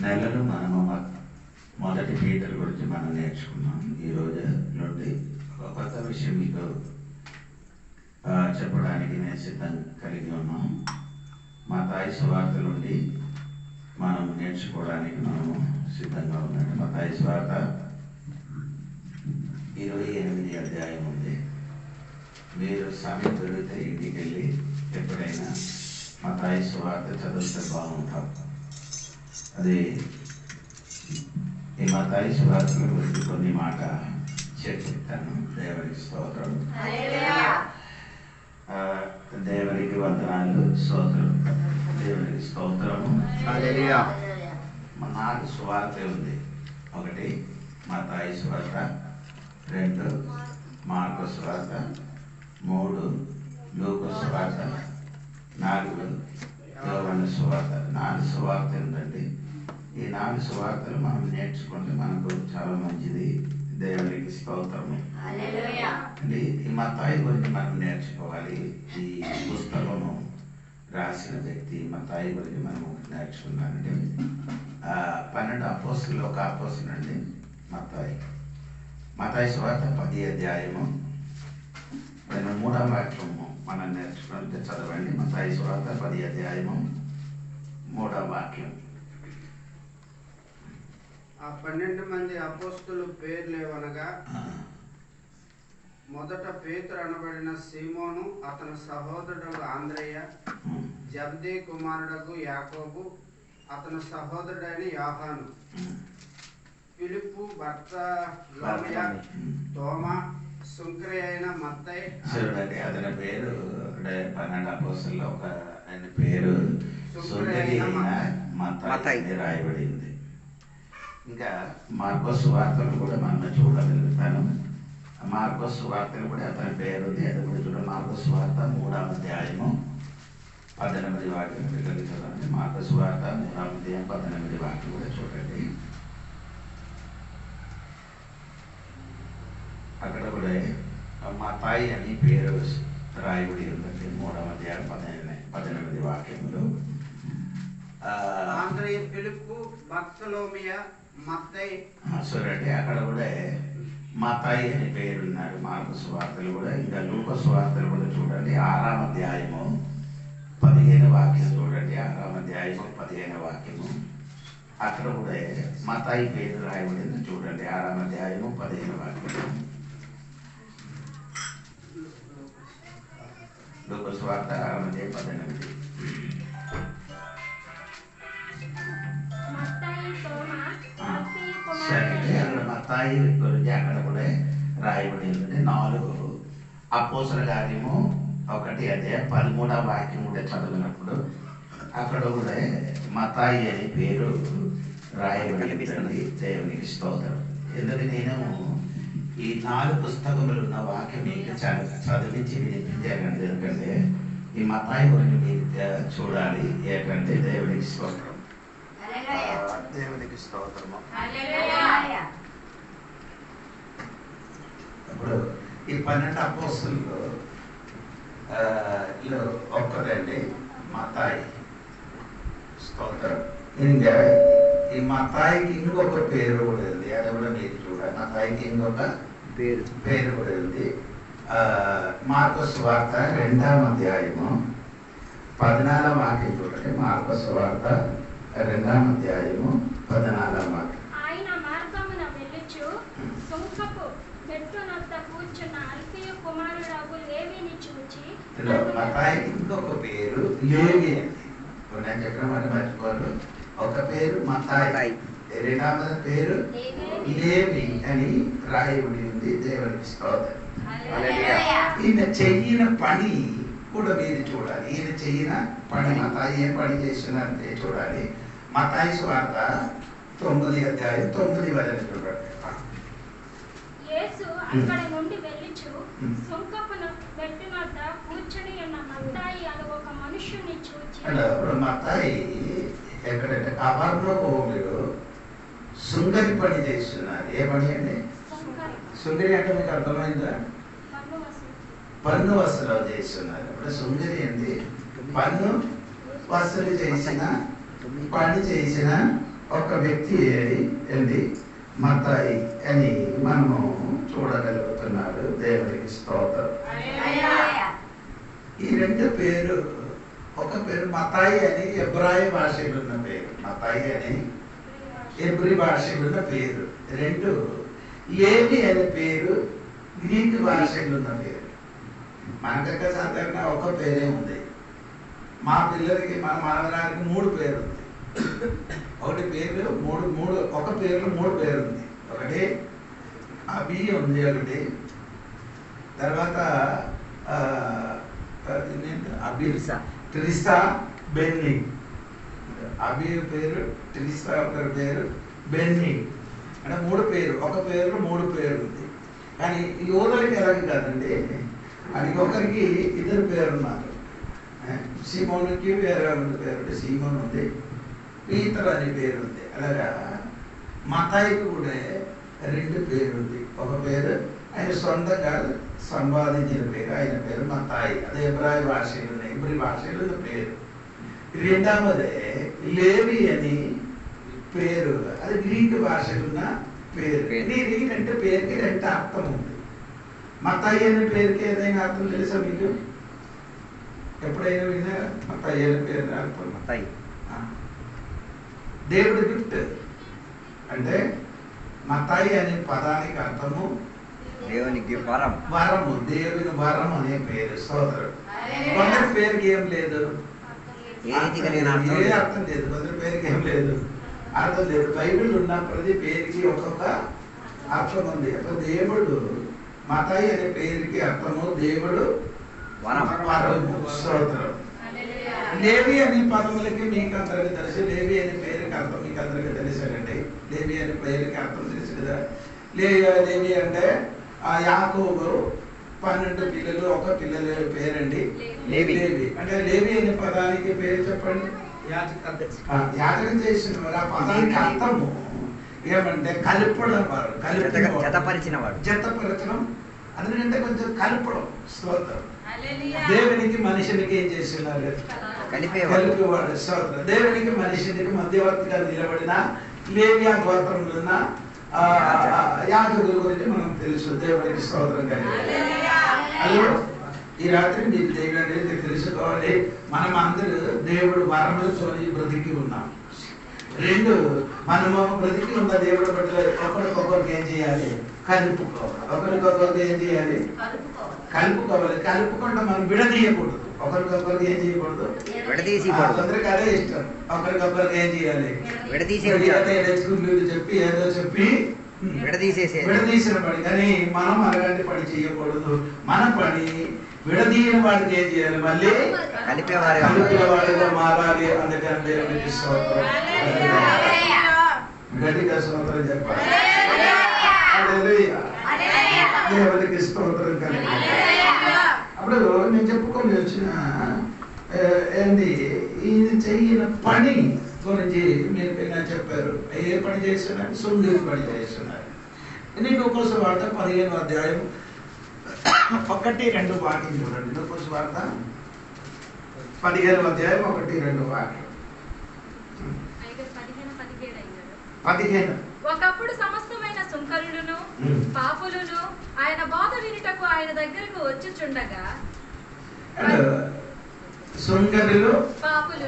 నెలలు మనము మొదటి పీతల గురించి మనం నేర్చుకున్నాం. ఈరోజు నుండి ఒక కొత్త విషయం మీకు చెప్పడానికి నేను సిద్ధం కలిగి ఉన్నాం. మత్తయి సువార్త నుండి మనం నేర్చుకోవడానికి మనము సిద్ధంగా ఉన్నాం. మత్తయి సువార్త 28 అధ్యాయం ఉంది. మీరు సమయం దొరికితే ఇంటికి వెళ్ళి ఎప్పుడైనా మత్తయి సువార్త చదివితే బాగుంటాం. అది ఈ మత్తయి సువార్త గురించి కొన్ని మాట చెప్తాను. దేవునికి స్తోత్రం, దేవునికి వందనాలు, స్తోత్రం, దేవునికి స్తోత్రము. 4 సువార్త ఉంది. 1 మత్తయి సువార్త, 2 మార్కు సువార్త, 3 లూకా సువార్త, 4 యోహాను సువార్త. 4 సువార్తలు ఉందండి. ఈ 4 సువార్తలు మనం నేర్చుకుంటే మనకు చాలా మంచిది. దేవునికి స్తోత్రము. ఈ మత్తయి గురించి మనం నేర్చుకోవాలి. ఈ పుస్తకము రాసిన వ్యక్తి మత్తయి గురించి మనం నేర్చుకున్నానండి. 12 అపోస్తులు ఒక అపోస్తులు అండి మత్తయి. మత్తయి సువార్త 10 అధ్యాయము 3వ వాక్యము మనం నేర్చుకుంటే చదవండి. మత్తయి సువార్త 10 అధ్యాయము 3వ వాక్యం. ఆ 12 మంది అపోస్తులు పేర్లేవనగా, మొదట పేతురు అనబడిన సీమోను, అతని సహోదరుడు ఆంద్రయ్య, జబ్దీ కుమారుడగు యాకోబు, అతని సహోదరుడైన యోహాను, ఫిలిప్పు బర్తలోమయ, తోమా, సుంకరి అయిన మత్తయి. చూడండి, అతని పేరు 12 అపోస్తుల్లో ఒక ఆయన పేరు సుంకరి అయిన మత్తయి రాయబడింది. ఇంకా మార్కోస్ సువార్తలు కూడా మనం చూడగలుగుతాను. మార్కోస్ సువార్తలు కూడా అతని పేరు ఉంది. అది కూడా చూడండి. మార్కోస్ సువార్త 3వ అధ్యాయము 18 వాక్యం చూడండి. మార్కోస్ సువార్త 3వ అధ్యాయం 18 వాక్యం కూడా చూడండి. అక్కడ కూడా మత్తయి అని పేరు రాయబడి ఉందండి. 3వ అధ్యాయం 18 వాక్యములు. ఆంద్రయ్య, ఫిలిప్పు, బర్తలోమియ, మత్తయి. చూడండి, అక్కడ కూడా మత్తయి అని పేరు ఉన్నారు. మార్కు సువార్తలు కూడా. ఇంకా లూకా సువార్తలు కూడా చూడండి. 6వ అధ్యాయము 15 వాక్యం చూడండి. 6వ అధ్యాయము 15 వాక్యము. అక్కడ కూడా మత్తయి పేరు రాయబడింది చూడండి. 6వ అధ్యాయము 15 వాక్యము. లూకా సువార్త 6వ అధ్యాయం 18. అక్కడ మత్తయి గురించి అక్కడ కూడా రాయబడి ఉంది. 4 అపోస్తల కార్యము 1 అధ్యాయం 13వ వాక్యం కూడా చదివినప్పుడు అక్కడ కూడా మత్తయి అనే పేరు రాయబడి ఉంది. దేవునికి స్తోత్రం. ఎందుకంటే నేను ఈ 4 పుస్తకములు ఉన్న వాక్యం మీకు చదివించి వినిపించాను. ఎందుకంటే ఈ మత్తయి గురించి మీరు చూడాలి. ఏంటంటే దేవునికి స్తోత్రం, దేవునికి స్తోత్రము. ఇప్పుడు ఈ 12 అపోస్తులు ఒక్కరండి మత్తయి. స్తోత్రం. ఇంకా ఈ మత్తయికి ఇంకొక పేరు కూడా ఉంది. అది కూడా మీరు చూడాలి. మత్తయికి ఇంకొక పేరు కూడా ఉంది. మార్కు సువార్త 2వ అధ్యాయము 14వ వాక్యం చూడండి. మార్కు సువార్త 2వ అధ్యాయము 14వ వాక్యం. ఆయన మార్గమున వెళ్ళుచు సుంకపు మెట్టునొద్ద కూర్చున్న అల్ఫీయు కుమారుడగు లేవీని చూచి, మత్తయికి ఇంకొక పేరు లేవి అండి. నేను చెప్పిన మాట మర్చిపోరు. ఒక పేరు మత్తయి, 2వ పేరు లేవి అని రాయబడి ఉంది. దేవునికి స్తోత్రం. ఈయన చెయ్యిన పని కూడా మీరు చూడాలి. ఈయన చెయ్యిన పని మత్తయి ఏం పని చేస్తున్నారంటే చూడాలి. మత్తయి సువార్త 9వ అధ్యాయం 9వ వచనం చూడండి. యేసు అక్కడి నుండి వెళ్ళుచు సుంకపు మెట్టునొద్ద కూర్చుని ఉన్న మత్తయి అను ఒక మనుష్యుని చూచి. మత్తయి ఎక్కడంటే కబర్నహూములో సుందరి పని చేస్తున్నారు. ఏ పని అండి? సుందరి అంటే మీకు అర్థమైందా? పన్ను వసూలు చేస్తున్నారు. ఇప్పుడు సుందరి ఏంటి? పన్ను వసూలు చేసిన, పని చేసిన ఒక వ్యక్తి ఏంటి మత్తాయి అని మనము చూడగలుగుతున్నాడు. దేవునికి స్తోత్రం. ఈ రెండు పేరు, ఒక పేరు మత్తాయి అని ఎబ్రాయి భాషలో ఉన్న పేరు, మత్తాయి అని ఎబ్రి భాషలో ఉన్న పేరు. రెండు లేవి అనే పేరు గ్రీక్ భాషలో ఉన్న పేరు. మన దగ్గర సాధారణ ఒక పేరే ఉంది. మా పిల్లలకి మన మనవరానికి 3 పేరు ఉంది. ఒకటి పేరు మూడు ఒక పేరులో 3 పేరు ఉంది. ఒకటి అబి ఉంది, ఒకటి తర్వాత ట్రిసా బెన్నీ. అబి పేరు, ట్రిసా ఒకరి పేరు, బెన్నీ అంటే 3 పేరు. ఒక పేరులో 3 పేరు ఉంది. కానీ యోధులకి ఎలాగ కాదండి, అది ఒకరికి 2 పేరు ఉన్నారు. సీమోనుకి వేరే పేరు, సీమోన్ ఉంది, పీతర్ అని పేరు ఉంది. అలాగా మత్తాయికి కూడా 2 పేరు ఉంది. ఒక పేరు ఆయన సొంతంగా సంపాదించిన పేరు, ఆయన పేరు మత్తాయి. అదే ఎబ్రాయి భాషలో, ఎబ్రి భాషలో ఉన్న పేరు. రెండవదే లేవి అని పేరు, అది గ్రీక్ భాషలో ఉన్న పేరు. అంటే పేరుకి 2 అర్థం ఉంది. మత్తాయి అనే పేరుకి ఏదైనా అర్థం తెలుసా మీకు? ఎప్పుడైనా విన్నా మత్తాయి అనే పేరు అర్థం? మత్తాయి దేవుడి గిఫ్ట్. అంటే మత్తాయి అనే పదానికి అర్థము దేవునికి వరం, వరము, దేవుని వరం అనే పేరు. స్తోత్రం. కొందరి పేరుకి ఏం లేదు, ఏ అర్థం లేదు. కొందరి పేరుకి ఏం లేదు, అర్థం లేదు. బైబిల్ ఉన్న ప్రతి పేరుకి ఒక్కొక్క అర్థం ఉంది. దేవుడు మత్తాయి అనే పేరుకి అర్థము దేవుడు వరము. స్తోత్రం. లేవి అనే పదములకి మీకు అందరికి తెలుసు. లేవి అనే పేరుకి అర్థం మీకు అందరికి తెలుసానండి. లేవి అనే పేరుకి అర్థం తెలుసు కదా. లేవి అంటే యాకోబు 12 పిల్లలు, ఒక పిల్లల పేరండి లేవి. అంటే లేవి అనే పదానికి పేరు చెప్పండి. యాజకం చేసిన వారు. ఆ పదానికి అర్థము ఏమంటే కలుపడం వారు, జతపరచడం. అందుకంటే కొంచెం కలుపడం. స్తోత్రం. దేవునికి మనిషినికి ఏం చేస్తున్నారు? కలిపేవాడు. స్తోత్రం. దేవునికి మనిషినికి మధ్యవర్తిగా నిలబడిన లేవి గోత్రంలో ఉన్న యాజకుల గురించి మనం తెలుసు. దేవునికి స్తోత్రం కలిగి ఈ రాత్రి మీకు దేవుడు తెలుసుకోవాలి. మనం అందరూ దేవుడు వరములతో బ్రతికి ఉన్నాం. 2 మనము బ్రతికి ఉన్న దేవుడు బట్టి ఒకరికొకరికి ఏం చేయాలి? కలుపుకోవాలి. ఒకరికొకరికి ఏం చేయాలి? కలుపుకోవాలి. కలుపుకుంటే మనం విడదీయకూడదు. ఒకరికొకరికి ఏం చేయకూడదు? అందరికి అదే ఇష్టం. ఒకరికొకరికి ఏం చేయాలి? చెప్పి ఏదో చెప్పి విడదీసిన పని. కానీ మనం అలాంటి పని చేయకూడదు. మన పని విడదీయని వాడికి ఏం చేయాలి? మళ్ళీ కలిపేవాడిగా మారాలి. అందుకని దేవునికి స్తోత్రం. గట్టిగా స్తోత్రం చెప్పాలి. దేవునికి స్తోత్రం కలిగి. అప్పుడు నేను చెప్పుకొని వచ్చిన ఏంటి ఇది చెయ్యిన పని గురించి మీరు చెప్పారు. ఏ పని చేస్తున్నారు? సుందరి పని చేస్తున్నారు. నేను లూకాసు వార్త 15వ అధ్యాయం 1-2 వాక్యం చూడండి. లూకాసు వార్త 15వ అధ్యాయం 1-2 వాక్యం. 15. ఒకప్పుడు సమస్తమైన సుంకరులను పాపులను ఆయన బోధ వినుటకు ఆయన దగ్గరకు వచ్చుచుండగా, సుంకరులు పాపులు.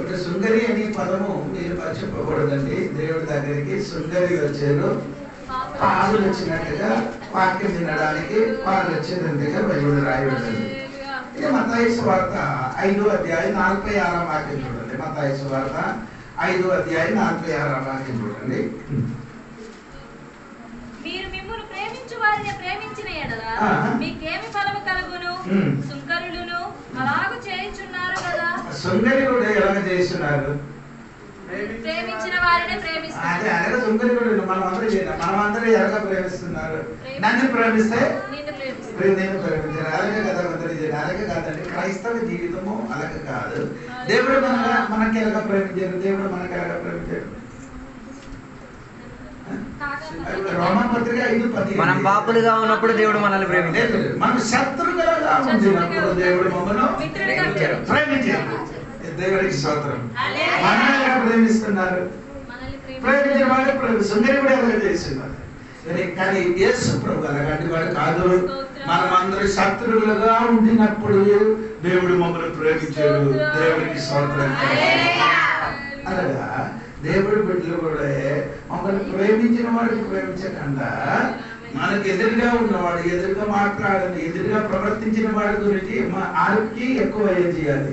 అంటే సుంకరి అనే పదము మీరు మర్చిపోకూడదండి. దేవుడి దగ్గరికి సుంకరి వచ్చారు, పాపులు వచ్చినట్టుగా వాక్యం వినడానికి వాళ్ళు వచ్చేదంతగా బైబిల్ రాయబడింది. ఇది మత్తయి సువార్త 5వ అధ్యాయం 46వ వాక్యం చూడండి. మత్తయి సువార్త 5వ అధ్యాయం 46వ వాక్యం చూడండి. మీరు మిమ్మును ప్రేమించు వారిని ప్రేమించిన ఎడల మీకేమి ఫలము కలుగును? సుంకరులను అలాగు చేయుచున్నారు కదా. సుంకరి కూడా ఎలాగ చేస్తున్నారు? ప్రేమించిన వారిని ప్రేమిస్తున్నారు. అదే అలాగే సుంకరి కూడా మనమందరూ ఎలాగ ప్రేమిస్తున్నారు? నన్ను ప్రేమిస్తే నేను ప్రేమించాను. అలాగే కదా అందరూ చేయాలి. అలాగే కాదండి. క్రైస్తవ జీవితము అలాగే కాదు. దేవుడు మనకి ఎలాగ ప్రేమించారు? దేవుడు మనకి ఎలాగ ప్రేమించారు? రోమన్ పత్రిక 5:10. మనం పాపులుగా ఉన్నప్పుడు దేవుడు మనల్ని ప్రేమించాడు. మనం శత్రువులుగా ఉన్నప్పుడు దేవుడు మమ్మల్ని ప్రేమించారు. దేవుడికి స్తోత్రం. మనల్ని ఎలా ప్రేమిస్తున్నారు? ప్రేమించిన వాడు సుందరి కూడా అలాగే చేస్తున్నారు. కానీ యేసు ప్రభు అలాంటి వాడు కాదు. మనమందరూ శత్రువులుగా ఉండినప్పుడు దేవుడు మమ్మల్ని ప్రేమించాడు. దేవుడికి స్తోత్రం. అలాగా దేవుడి బిడ్డలు కూడా మమ్మల్ని ప్రేమించిన వాడికి ప్రేమించకుండా మనకు ఎదురుగా ఉన్నవాడు, ఎదురుగా మాట్లాడాలి, ఎదురుగా ప్రవర్తించిన వాడి గురించి ఆరికి ఎక్కువ ఏం చేయాలి?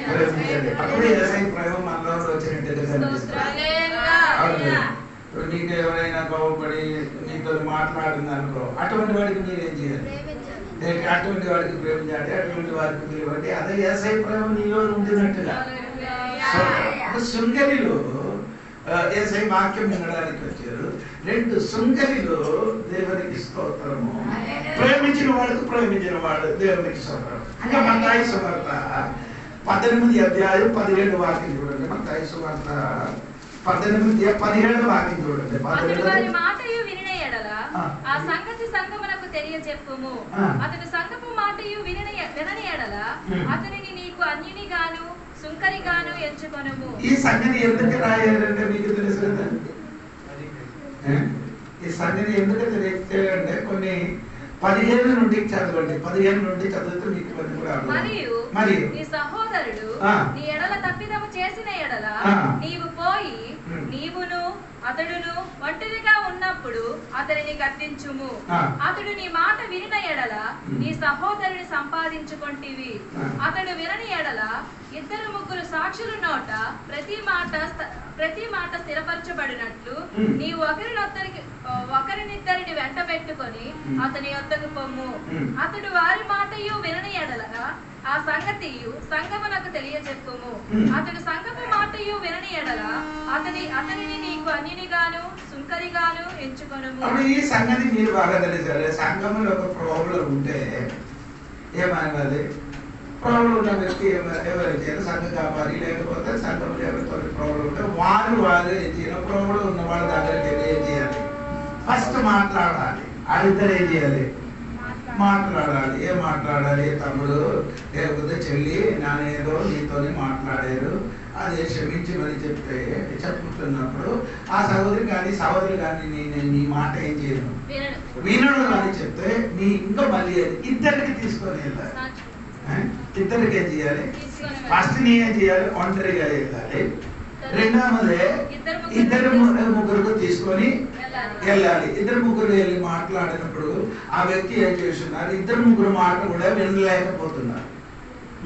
ప్రేమించాలి. అప్పుడే ఏసై ప్రేమ మనలో వచ్చినట్టుగా కనిపిస్తుంది. ఇప్పుడు నీకు ఎవరైనా కోపపడి నీతో మాట్లాడింది అనుకో, అటువంటి వాడికి మీరేం చేయాలి? అటువంటి వాడికి ప్రేమించాలి, అటువంటి వాడికి పిలవండి. అదే ఏసై ప్రేమ నీలో ఉండినట్టుగా. శృంగరిలో ఏసై వాక్యం వినడానికి వచ్చారు. 2 శృంగరిలో దేవునికి స్తోత్రము. ప్రేమించిన వాడికి ప్రేమించిన వాడు దేవునికి స్తోత్రం. ఇంకా మత్తయి సువార్త 18 అధ్యాయం 17 వాక్యం చూడండి. మత్తయి సువార్త 18:17 వాక్యం చూడండి. ఆ సంగతి సంగమునకు తెలియజెప్పుము. అతడు సంగపు మాటయు వినని ఎడల అతనిని నీకు అన్యునిగాను సుంకరిగాను ఎంచుకొనుము. ఈ సంగతి ఎందుకు రాయాలంటే మీకు తెలుసు కదా. ఈ సంగతి ఎందుకు తెలియజేయాలంటే కొన్ని 15 నుండి చదవండి. 15 నుండి చదివితే మీకు మరియు నీ సహోదరుడు నీ ఎడల తప్పిదము చేసిన ఎడల నీవు పోయి నీవును అతడును ఒంటరిగా ఉన్నప్పుడు అతనిని గద్దించుము. అతడు నీ మాట వినిన ఎడల నీ సహోదరుని సంపాదించుకొంటివి. అతడు వినని ఎడల 2-3 సాక్షుల నోట ప్రతి మాట స్థిరపరచబడినట్లు నీవు ఒకరినిద్దరిని వెంట పెట్టుకొని అతని యొద్దకు పొమ్ము. అతడు వారి మాటయు వినని ఎడలగా ఆ సంగతియు సంగమునకు తెలియజెప్పుము. అతడు సంగపు మాటయు వినని ఎడల అతనిని నీకు అన్యునిగాను సుంకరిగాను ఎంచుకొనుము. ఈ సంగతి మీరు బాగా తెలిసారు. సంఘంలో ఒక ప్రాబ్లం ఉంటే ఏమనాలి? ప్రాబ్లం ఉన్న వ్యక్తి ఎవరైతే సంఘ కాపాలి, లేకపోతే సంఘంలో ఎవరితో ప్రాబ్లం ఉంటే వారు ఏం చేయాలి? ప్రాబ్లం ఉన్న వాళ్ళ దగ్గరికి ఏం చేయాలి? ఫస్ట్ మాట్లాడాలి. అడిగితే ఏం చేయాలి? మాట్లాడాలి. ఏం మాట్లాడాలి? తమ్ముడు లేకపోతే చెల్లి నానేదో నీతోనే మాట్లాడారు, అది క్షమించమని చెప్పుతున్నప్పుడు ఆ సహోదరి కానీ నేను నీ మాట ఏం చేయను, వినడు అని చెప్తే నీ ఇంకా మళ్ళీ ఇద్దరికి తీసుకొని వెళ్ళాలి. ఇద్దరికి ఏం చేయాలి? ఫస్ట్ నీ ఏం చేయాలి? ఒంటరిగా వెళ్ళాలి. రెండవది 2-3 తీసుకొని వెళ్ళాలి. 2-3 వెళ్ళి మాట్లాడినప్పుడు ఆ వ్యక్తి ఏం చేస్తున్నారు? 2-3 మాట కూడా వినలేకపోతున్నారు.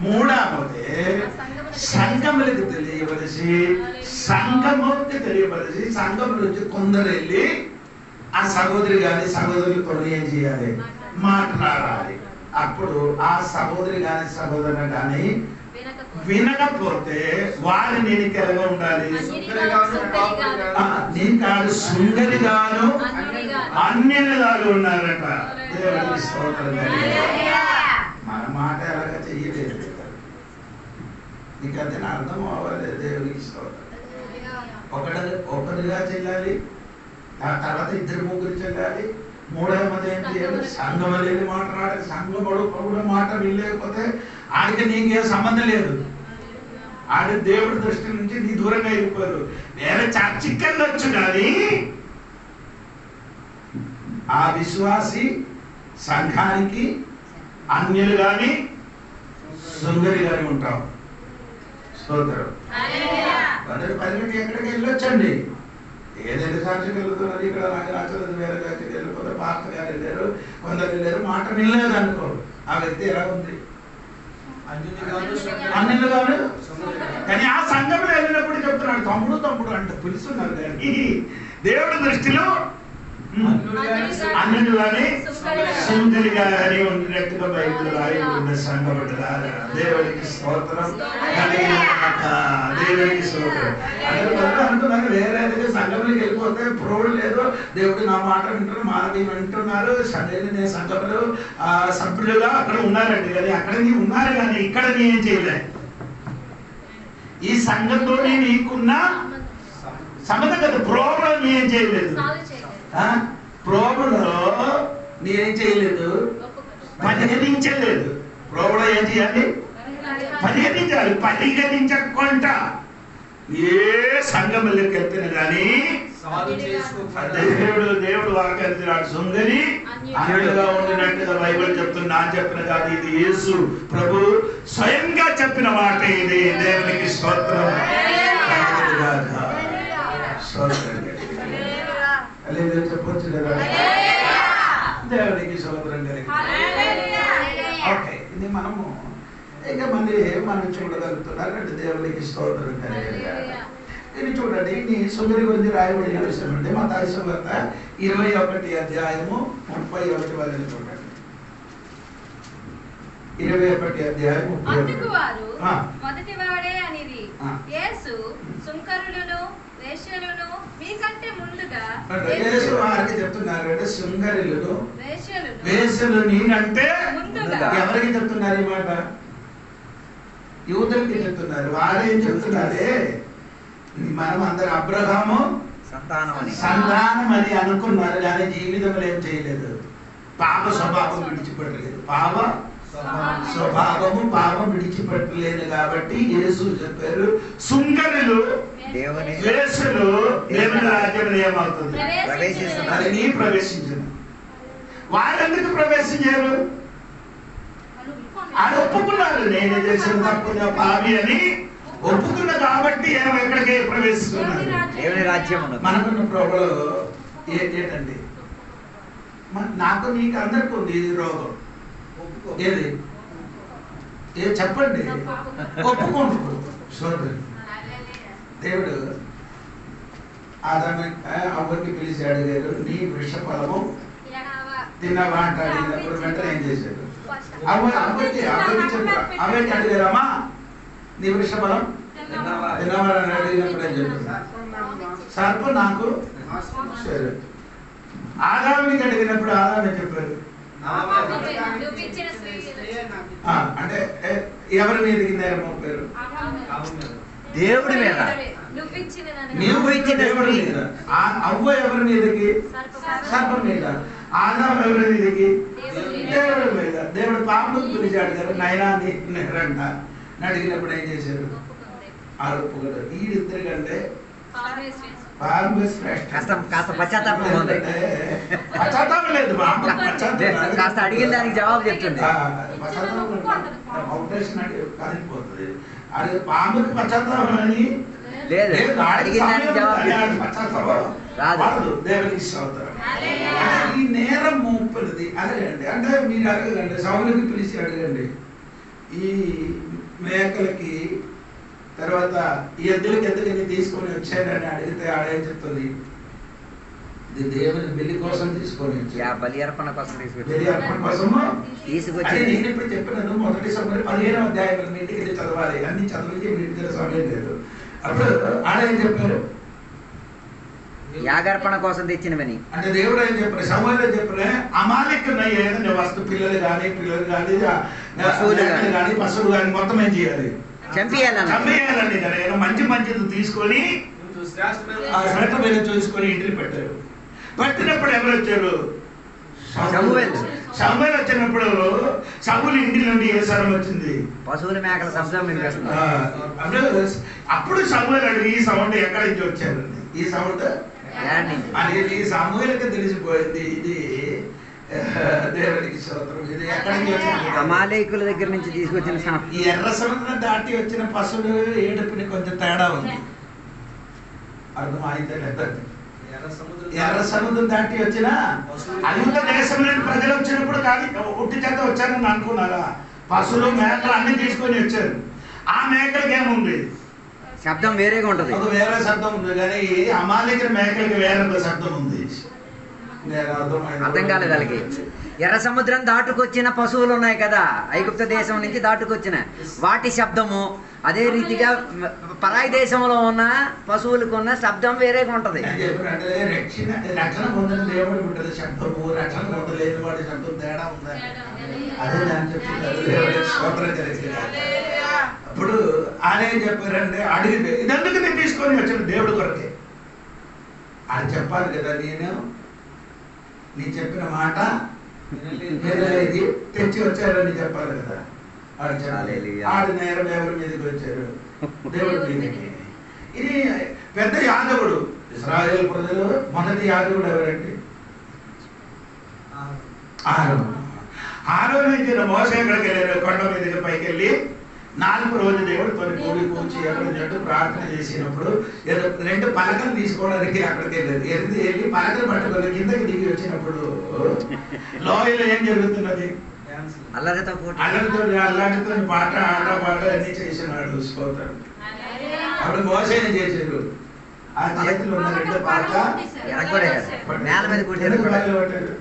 మూడవది సంఘములకు తెలియవలసి, సంఘం నుంచి కొందరు వెళ్ళి ఆ సహోదరి కానీ సహోదరులతో ఏం చేయాలి? మాట్లాడాలి. అప్పుడు ఆ సహోదరి కానీ సహోదరుని కానీ వినకపోతే వారి నేను ఎలాగా ఉండాలి? నేను కాదు, సుందరిగాను అన్యులుగాను ఉన్నారట. దేవుడికి స్తోత్రం. మన మాట ఎలాగా చెయ్యలేదు. నీకు అంతే అర్థం అవ్వాలి. దేవుడికి స్తోత్రం. ఒకరిగా చెల్లాలి, ఆ తర్వాత 2-3 చెల్లాలి. మూడవది ఏం చేయాలి? సంఘం అనేది మాట్లాడాలి. సంఘం కూడా మాట వినలేకపోతే ఆడికి నీకేం సంబంధం లేదు. ఆడి దేవుడి దృష్టి నుంచి నీ దూరంగా అయిపోయారు. వేరే చర్చికి వెళ్ళొచ్చు కానీ ఆ విశ్వాసి సంఘానికి అన్యులు కానీ సుందరి కానీ ఉంటాం. స్తోత్రం. పరిగెట్టి ఎక్కడికి వెళ్ళొచ్చండి. ఏదైతే సాక్షికి వెళ్తున్నారు. ఇక్కడ రాజరాజు వేరే చర్చికి వెళ్ళిపోతే పాస్టర్ గారు వెళ్ళారు, కొందరు వెళ్ళారు, మాట వినలేదు అనుకో. ఆ వ్యక్తి ఎలా ఉంది? అన్యులు కాదు. కానీ ఆ సంఘంలో వెళ్ళినప్పుడు చెప్తున్నాడు తమ్ముడు అంటే పిలుస్తున్నారు. కానీ దేవుడి దృష్టిలో అన్యులు కానీ సుందరి కానీ ఉన్నట్టుగా బైబిల్ రాయబడిన సంఘపడ్డా. దేవుడికి స్తోత్రం. దేవుడికి స్తోత్రం. అనుకున్నారు వేరే సంఘంలోకి వెళ్ళిపోతే ప్రోడు లేదు, దేవుడు నా మాట వింటున్నారు, మానవి వింటున్నారు, నేను సంఘంలో సభ్యులుగా అక్కడ ఉన్నారండి. కానీ అక్కడ నీ ఉన్నారు కానీ ఇక్కడ నీ ఏం చేయలే. ఈ సంఘంతో నీకున్న సంబంధం కదా. ప్రోబ్లో నీ ఏం చేయలేదు. ప్రోబ్లో నేనేం చేయలేదు, పరిగణించలేదు. ప్రోబ్లో ఏం చేయాలి? పరిగణించాలి. పరిగణించకుండా ఏ సంఘ సంఘములకు వెళ్తున్న కానీ దేవుడు వాక్యాడు సొంగని అన్యులుగా ఉండినట్టుగా బైబిల్ చెప్తున్నా చెప్పిన కాదు. ఇది యేసు ప్రభు స్వయంగా చెప్పిన మాట. ఇది దేవునికి స్తోత్రం. చెప్పొచ్చు కదా, దేవునికి స్తోత్రం కలిగి. ఓకే, ఇది మనము ఇక మళ్ళీ మనం చూడగలుగుతున్నారు అంటే దేవునికి స్తోత్రం కలిగి. ఇది చూడండి, ఈ సుందరి గురించి రాయబడిన విషయం అంటే మత్తయి సువార్త 21 అధ్యాయము 31 వరకు చూడండి. 21 అధ్యాయం 31. మొదటివాడే అనేది యేసు సుంకరులను వేశ్యలను మీకంటే ముందుగా యేసు వారికి చెప్తున్నారు అంటే సుంకరులను వేశ్యలు నీకంటే ఎవరికి చెప్తున్నారు ఈ మాట? యూదులకి చెప్తున్నారు. వారేం చెప్తున్నారే, మనం అందరు అబ్రహాము సంతానం అని అనుకున్నారు కానీ జీవితంలో ఏం చేయలేదు. పాప స్వభావం విడిచిపెట్టలేదు. పాపం విడిచిపెట్టలేదు కాబట్టి యేసు చెప్పారు, సుంకరులు వేశ్యలు దేవుని రాజ్యంలో ఏమవుతుంది అని ప్రవేశించను. వారెందుకు ప్రవేశించారు? ఆయన ఒప్పుకున్నారు, నేను చేసిన తప్పు పాపి అని ఒప్పుకున్న కాబట్టి ఎక్కడికి ప్రవేశిస్తున్నారు. మనకున్న ప్రోగలు ఏంటండి, నాకు నీకు అందరికి ఉంది ఇది రోగం. ఏది చెప్పండి, ఒప్పుకోండి. సోదరు దేవుడు అవ్వకి పిలిచి అడిగారు, నీ వృక్ష ఫలము తిన్నావా అంటే అడిగినప్పుడు వెంటనే ఏం చేశాడు? అవ్వకి అడిగారమ్మా, నీ వృక్ష ఫలం తిన్నావా అని అడిగినప్పుడు ఏం చెప్పారు? సర్పం నాకు సరే. ఆదామునికి అడిగినప్పుడు ఆదాము చెప్పారు అంటే ఎవరి మీదకి నేరం మోపారు? దేవుడి మీద. నువ్వు ఇచ్చిన దేవుడి మీద. అవ్వ ఎవరి మీదకి? సర్పం మీద. ఆదాము ఎవరి మీదకి? దేవుడి మీద. దేవుడు పాపకు పిలిచాడు కదా, నైనా నేరంట అడిగినప్పుడు ఏం చేశారు? ఆరోపగలరు. వీడిద్దరి కంటే పశ్చాత్తాపం లేదు, కాస్త అడిగిన దానికి జవాబు చెప్తుంది. కదిలిపోతుంది. అది పాముకి పశ్చాత్తాపం అని లేదు, అడిగిన దానికి జవాబు పశ్చాత్తాపం దేవునికి స్తోత్రం. ఈ నేరం మోపులది అడగండి. అంటే మీరు అడగండి, సౌలుకి పిలిచి అడగండి, ఈ మేకలకి తర్వాత ఈ ఎద్దులకి ఎందుకని తీసుకొని వచ్చాడని అడిగితే ఆడేం చెప్తుంది? ఇది దేవుని బలి కోసం తీసుకొని బలి అర్పణ కోసం తీసుకొచ్చి. నేను ఇప్పుడు చెప్పినాను, మొదటి సమయం 15వ అధ్యాయం మీ ఇంటికి చదవాలి. అన్ని చదివితే మీ ఇంటికి సమయం లేదు. అప్పుడు ఆడేం చెప్పారు? యాగర్పణ కోసం తెచ్చినవని. అంటే దేవుడు ఏం చెప్పారు? సమయంలో చెప్పారు, అమాలికున్న ఏదైనా వస్తు పిల్లలు కానీ పశువులు కానీ మొత్తం ఏం చేయాలి? చంపేయాలండి. మంచిది తీసుకొని శ్వేత మీద చూసుకొని ఇంటిని పెట్టారు. పెట్టినప్పుడు ఎవరు వచ్చారు? సమూయేలు వచ్చినప్పుడు సౌలు ఇంటి నుండి ఏ స్వరం వచ్చింది? పశువుల మేకల శబ్దం వినిపిస్తుంది. అప్పుడు సమూయేలు అడిగి ఈ సౌండ్ ఎక్కడి నుంచి వచ్చారు? ఈ సౌండ్ అనేది సమూయేలుకి తెలిసిపోయింది, ఇది దేవునికి స్తోత్రం. ఇది ఎక్కడి నుంచి వచ్చింది? అమాలేకుల దగ్గర నుంచి తీసుకొచ్చిన. ఈ ఎర్ర సముద్రం దాటి వచ్చిన పశువులు ఏడుపుని కొంచెం తేడా ఉంది. అర్థం అయితే లేదండి. ఎర్ర సముద్రం దాటి వచ్చిన అనంత దేశంలోని ప్రజలు వచ్చినప్పుడు కానీ ఒట్టి చేత వచ్చారని అనుకున్నారా? పశువులు మేకలు అన్ని తీసుకొని వచ్చారు. ఆ మేకలకి ఏముంది? శబ్దం వేరేగా ఉంటది, ఒక వేరే శబ్దం ఉంది. కానీ అమాలేకుల మేకలకి వేరే శబ్దం ఉంది. అర్థం కాలేదు వాళ్ళకి. ఎర్ర సముద్రం దాటుకొచ్చిన పశువులు ఉన్నాయి కదా, ఐగుప్త దేశం నుంచి దాటుకొచ్చిన వాటి శబ్దము, అదే రీతిగా పరాయి దేశంలో ఉన్న పశువులకు ఉన్న శబ్దం వేరేగా ఉంటది. రక్షణ పొందిన దేవుడు ఉంటుంది శబ్దము, రక్షణ పొందలేని వాడి శబ్దం తేడా ఉంది. అదే నేను చెప్తున్నాను. అప్పుడు ఆయన చెప్పారంటే అడిగితే ఇదెందుకు నేను తీసుకొని వచ్చాను? దేవుడి కొరకే. అది చెప్పాలి కదా, నేను చెప్పిన మాట ఇది తెచ్చి వచ్చారని చెప్పాలి కదా. ఆడు నేరం ఎవరి మీదకి వచ్చారు? దేవుడి మీదకి. ఇది పెద్ద యాజకుడు. ఇశ్రాయేలు ప్రజలు మొదటి యాజకుడు ఎవరండి? ఆరోన్ ఇచ్చిన మోసే ఎక్కడికి వెళ్ళారు? కొండ మీదకి పైకి వెళ్ళి 4 రోజులు దేవుడితో కూర్చి ఎక్కడ ప్రార్థన చేసినప్పుడు 2 పలకలు తీసుకోవడానికి అక్కడికి వెళ్ళారు. వెళ్ళి పలకలు పట్టుకొని కిందకి దిగి వచ్చినప్పుడు లోయలో ఏం జరుగుతున్నది? అల్లరితో పాట ఆట పాట అన్ని చేసినాడు. స్తోత్రం. అప్పుడు మోసే చేశారు. ఆ చేతులు ఉన్న 2 పాట నేల మీద పట్టారు.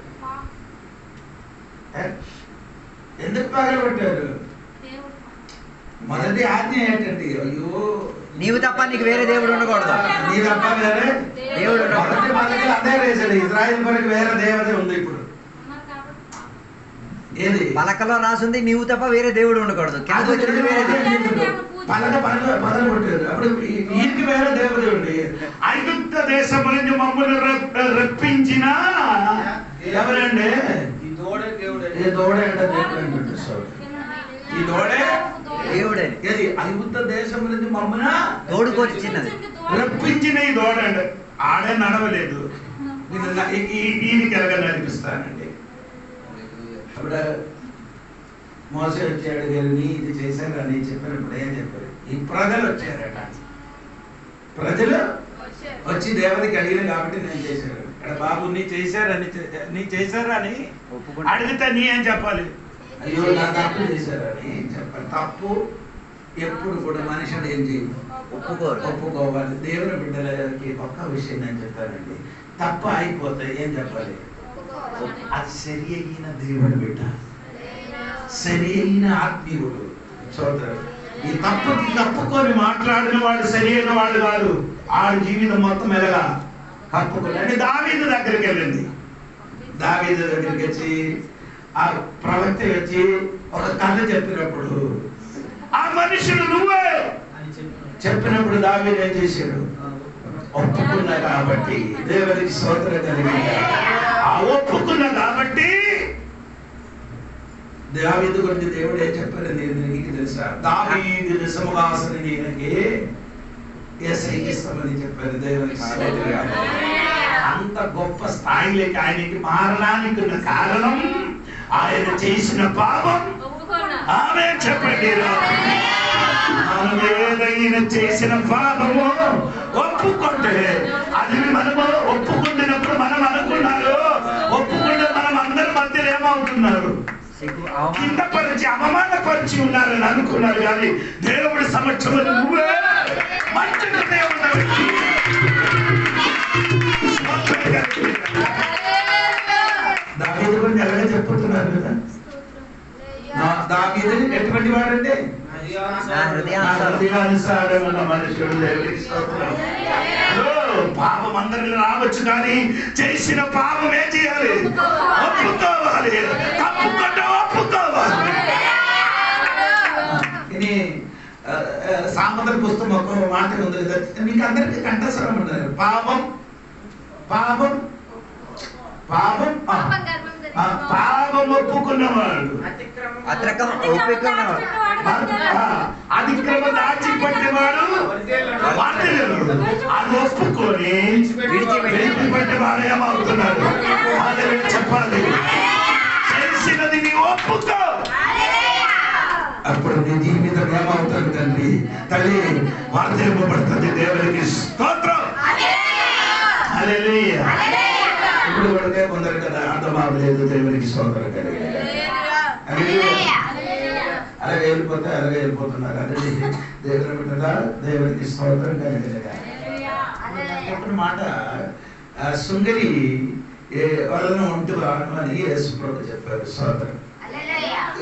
ఎందుకు పగలు పట్టారు? మొదటి ఆజ్ఞ ఏంటండి? అయ్యో, నీవు తప్ప నీకు వేరే దేవుడు ఉండకూడదు. నీ తప్ప వేరే దేవుడు. మొదటి పలకలు అదే వేసాడు. ఇశ్రాయేలు కొరకు వేరే దేవత ఉంది. ఇప్పుడు ఏది పలకలో రాసింది నీవు తప్ప వేరే దేవుడు ఉండకూడదు. పలక పదలు కొట్టారు. అప్పుడు ఈయనకి వేరే దేవత ఉంది. ఐగుప్త దేశం నుంచి మమ్మల్ని రప్పించిన ఎవరండి? ఈ దూడే ఈ దూడే దేవుడే. ఏది? ఐగుప్త దేశం నుంచి మమ్మల్ని తోడుకొచ్చినది రప్పించిన ఈ దూడ అండి. ఆడే నడవలేదు. ఈయనకి ఎలాగ నడిపిస్తానండి? అప్పుడు మోసే వచ్చాడు. గారిని ఇది చేశారు అని చెప్పినప్పుడు ఏం చెప్పారు? ఈ ప్రజలు వచ్చారట. ప్రజలు వచ్చి దేవతకి అడిగిన కాబట్టి నేను చేశాను. ఇక్కడ బాబు నీ చేశారని అడిగితే నీ ఏం చెప్పాలి? అయ్యో, నా తప్పు చేశారని చెప్పాలి. తప్పు ఎప్పుడు కూడా మనుషుడు ఏం చేయాలి? ఒప్పుకోవాలి. దేవుని బిడ్డలకి ఒక్క విషయం నేను చెప్తానండి. తప్పు అయిపోతే ఏం చెప్పాలి? అది సరి అయిన దేవుని బిడ్డ, సరి అయిన ఆత్మీయుడు. సోదరుడు, ఈ తప్పుకొని మాట్లాడిన వాడు సరి అయిన వాడు కాదు. ఆడు జీవితం మొత్తం ఎలాగా కప్పుకొని అంటే దావీదు దగ్గరికి వెళ్ళింది. దావీదు దగ్గరికి వచ్చి ఆ ప్రవక్త వచ్చి ఒక కథ చెప్పినప్పుడు ఆ మనుషుడు నువ్వే చెప్పినప్పుడు దావీదు ఏం చేశాడు? ఒప్పుకున్నా కాబట్టి దేవునికి స్తోత్రం కలిగింది. ఆ ఒప్పుకున్నా కాబట్టి దావీదు గురించి దేవుడు ఏం చెప్పారు నీకు తెలుసా? దావీదు సింహాసనం ఈయనకి యేసయ్యకి ఇస్తామని చెప్పారు. దేవునికి స్తోత్రం. అంత గొప్ప స్థాయిలోకి ఆయనకి మారడానికి ఉన్న కారణం ఆయన చేసిన పాపం. ఆమె చెప్పండి, మనం ఏదైనా చేసిన పాపము ఒప్పుకుంటే అది మనము ఒప్పుకుంటున్నప్పుడు మనం అనుకున్నారు ఒప్పుకుంటే మనం అందరి మధ్యలో ఏమవుతున్నారు? కింద పరిచి అవమానపరిచి ఉన్నారని అనుకున్నారు. కానీ దేవుడి సమక్షంలో నువ్వే మంచి నిర్ణయం దావీదు గురించి ఎలాగ చెప్పుతున్నారు కదా. దావీదు ఎటువంటి వాడంటే హృదయానుసారమైన మనుషుడు. దేవుడికి స్తోత్రం. పాపం అందరిలో రావచ్చు, కానీ చేసిన పాపం ఏం చేయాలి? ఒప్పుకోవాలి. తప్పుకుంటే ఒప్పుకోవాలి. ఇది సామెతల పుస్తకం ఒక మాట ఉంది కదా, మీకు అందరికీ కంఠస్వరం ఉన్నారు. పాపం పాపం పాపం పాపం ఒప్పుకున్నవాడు, అతిక్రమ దాచిపెట్టేవాడు అది ఒప్పుకొని విడిచిపెట్టేవాడు ఏమవుతున్నాడు? చెప్పాలి, చేసినది నీ ఒప్పుకో. అప్పుడు నీ జీవితం ఏమవుతుంది తండ్రి? తల్లి వార్తింపబడుతుంది. దేవునికి స్తోత్రం. హల్లెలూయా. ఇప్పుడు పడితే కొందరు కదా అర్థం అవ్వలేదు. దేవునికి స్తోత్రం కలిగి అలాగే వెళ్ళిపోతున్నారు. అదే దేవుని బిడ్డలా దేవునికి స్తోత్రం కలిగి చెప్పిన మాట శృంగరి వలన ఉంటున్నాను అని యేసు ప్రభు చెప్పారు. స్తోత్రం.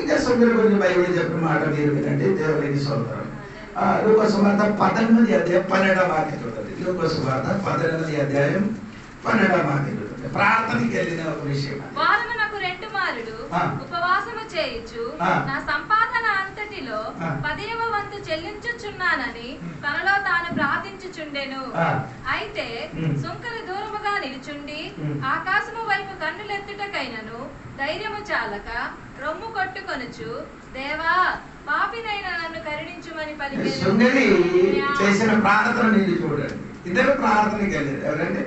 ఇంకా శృంగరి గురించి బైబిల్ చెప్పిన మాట మీరు వినండి. దేవునికి స్తోత్రం. లూకా సువార్త 18వ అధ్యాయం 12వ వాక్యం చూడండి. లూకా సువార్త 18వ అధ్యాయం 12వ వాక్యం చూడండి. ప్రార్థనకి వెళ్ళిన ఒక విషయం. వారమునకు 2 మారులు ఉపవాసము చేయుచు నా సంపాదన అంతటిలో 10వ వంతు చెల్లించుచున్నానని తనలో తాను ప్రార్థించుచుండెను. అయితే సుంకరి దూరముగా నిలుచుండి ఆకాశము వైపు కన్నులెత్తుటకైనను ధైర్యము చాలక రొమ్ము కొట్టుకొనుచు, దేవా పాపినైన నన్ను కరుణించుమని పలికెను. శృంగరి చేసిన ప్రార్థన చూడండి. ఇద్దరు ప్రార్థనకి వెళ్ళారు. ఎవరండి?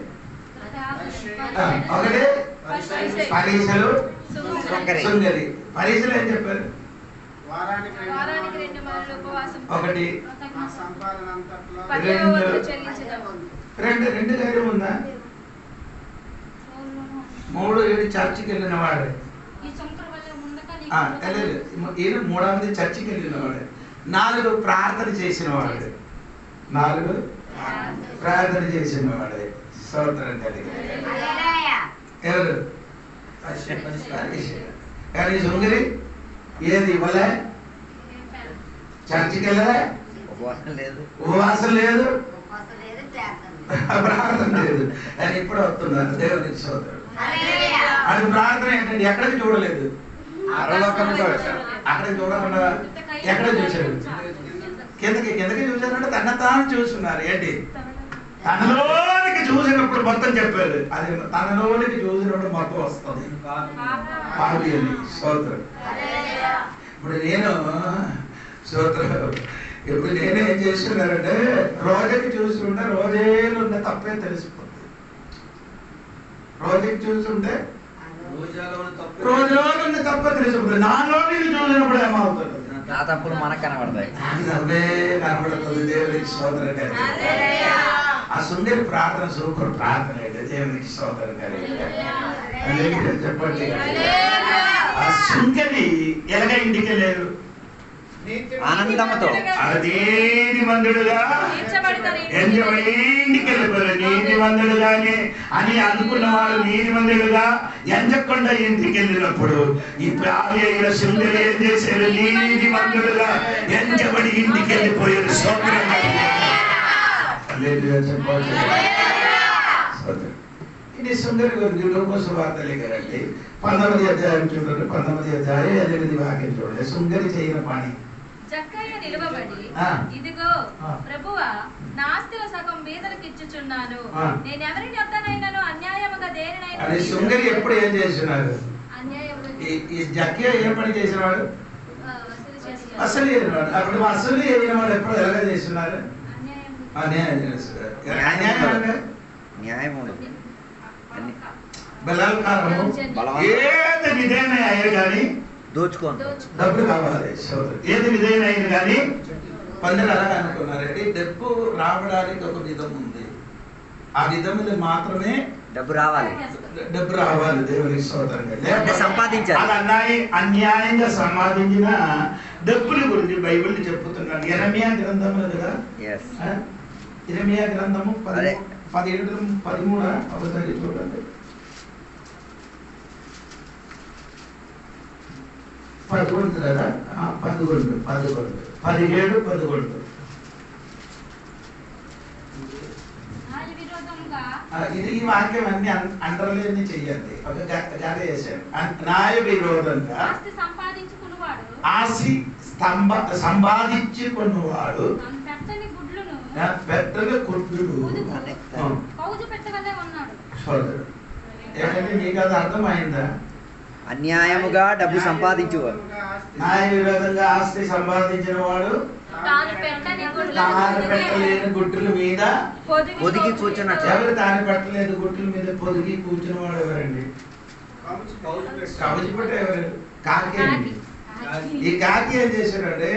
ఒకటి పరీక్షలు, సుంగరి. పరీక్షలు ఏం చెప్పారు? వారానికి వారానికి 2 మార్లు ఉపవాసం ఒకటి నా సంపాదన అంతట్లో 10వ వంతు చెల్లించడం. రెండు కార్యం ఉందా? 3 ఏడు చర్చికి వెళ్ళిన వాడు. ఈ సంవత్సరం వల్ల ముందుగా ఈయన 3వది చర్చికి వెళ్ళిన వాడు. 4 ప్రార్థన చేసిన వాడు. 4 ప్రార్థన చేసిన వాడే. స్తోత్రం కలిగి. ఎవరు? కానీ సుంగరి ఏది ఇవ్వలే, చర్చికి వెళ్ళలే, ఉపవాసం లేదు, ప్రార్థన లేదు. అని ఇప్పుడు వస్తున్నారు దేవునికి స్తోత్రం. అది ప్రార్థన ఏంటంటే ఎక్కడికి చూడలేదు, అక్కడికి చూడకుండా ఎక్కడ చూశారు? కిందకి చూశారంటే తన తాను చూస్తున్నారు. ఏంటి? తనలోనికి చూసినప్పుడు మొత్తం చెప్పారు. అది తనలోనికి చూసినప్పుడు మొత్తం వస్తుంది. పాపి అని స్తోత్రం. ఇప్పుడు నేను స్తోత్రం, ఇప్పుడు నేనేం చేస్తున్నానంటే రోజుకి చూస్తుంటే రోజేలో ఉన్న తప్పే తెలిసిపోతుంది. రోజుకి చూస్తుంటే రోజులో ఉన్న తప్పే తెలిసిపోతుంది. నాలో నేను చూసినప్పుడు ఏమవుతుంది? నా తప్పులు మనకు కనబడతాయి. అవే కనబడుతుంది. దేవునికి స్తోత్రం కలిగి. ఆ సుందరి ప్రార్థన సూపర్ ప్రార్థన అయితే దేవునికి స్తోత్రం కలిగి. చెప్పండి. ఆ సుందరి ఎలాగ ఇంటికి వెళ్ళారు? ఆనందముతో నీతిమంతుడుగా ఎంచబడి ఇంటికి వెళ్ళిపోయారు. నీతిమంతుడుగానే అని అనుకున్నవాడు నీతిమంతుడుగా ఎంచకుండా ఇంటికి వెళ్ళినప్పుడు ఈ ప్రాణ సుందరి ఏం చేశారు? నీతిమంతుడుగా ఎంచబడి ఇంటికి వెళ్ళిపోయారు. స్తోత్రం. ఇది సుందరి గురించి లోకోసు వార్తలే కదండి. 19వ అధ్యాయం చూడండి. 19వ అధ్యాయం 8వ వాక్యం చూడండి. సుందరి చేయని పని. జక్కయ్య నిలవబడి, ఇదిగో ప్రభువా, నా ఆస్తిలో సగం బీదలకు ఇచ్చుచున్నాను. నేను ఎవరిని వద్దనైనాను అన్యాయముగా దేనినైనా. అది సుందరి ఎప్పుడు ఏం చేస్తున్నారు? ఈ జక్కయ్య ఏం పని చేసినవాడు? అసలు చేసినవాడు. అప్పుడు అసలు అయిన వాడు ఎప్పుడు ఎలాగ చేస్తున్నారు? అన్యాయం చేస్తున్నారు. న్యాయము బలాత్కారము ఏది విధేయన అయ్యారు కానీ దోచుకోండి. డబ్బులు కావాలి. ఏది విధేయన అయ్యారు కానీ కొందరు అలాగ అనుకున్నారండి. డబ్బు రావడానికి ఒక విధం ఉంది. ఆ విధములు మాత్రమే డబ్బు రావాలి. డబ్బు రావాలి. దేవునికి స్తోత్రంగా సంపాదించాలి. అది అన్యాయంగా సంపాదించిన డబ్బుల గురించి బైబిల్ చెప్పుతున్నాడు. యెరెమీయా గ్రంథము కదా. యెరెమీయా గ్రంథము 17:13 ఒకసారి చూడండి. 11 కదా. 11 17 11. ఇది ఈ వాక్యం అన్ని అండర్లైన్ చెయ్యండి. ఒక గద వేసాను. న్యాయ విరోధంగా ఆస్తి సంపాదించుకున్నవాడు పెట్టని గుడ్లు ఏంటంటే మీకు అది అర్థమైందా? అన్యాయముగా డబ్బు సంపాదించువాడు, న్యాయ విరోధంగా ఆస్తి సంపాదించిన వాడు తాను పెట్టలేని గుడ్ల మీద పొదిగి కూర్చున్నట్టు. ఎవరు తాను పెట్టలేదు గుడ్ల మీద పొదిగి కూర్చున్న వాడు ఎవరండి? కవచి పెట్ట ఎవరు? కాకి. ఈ కాకి ఏం చేశాడంటే,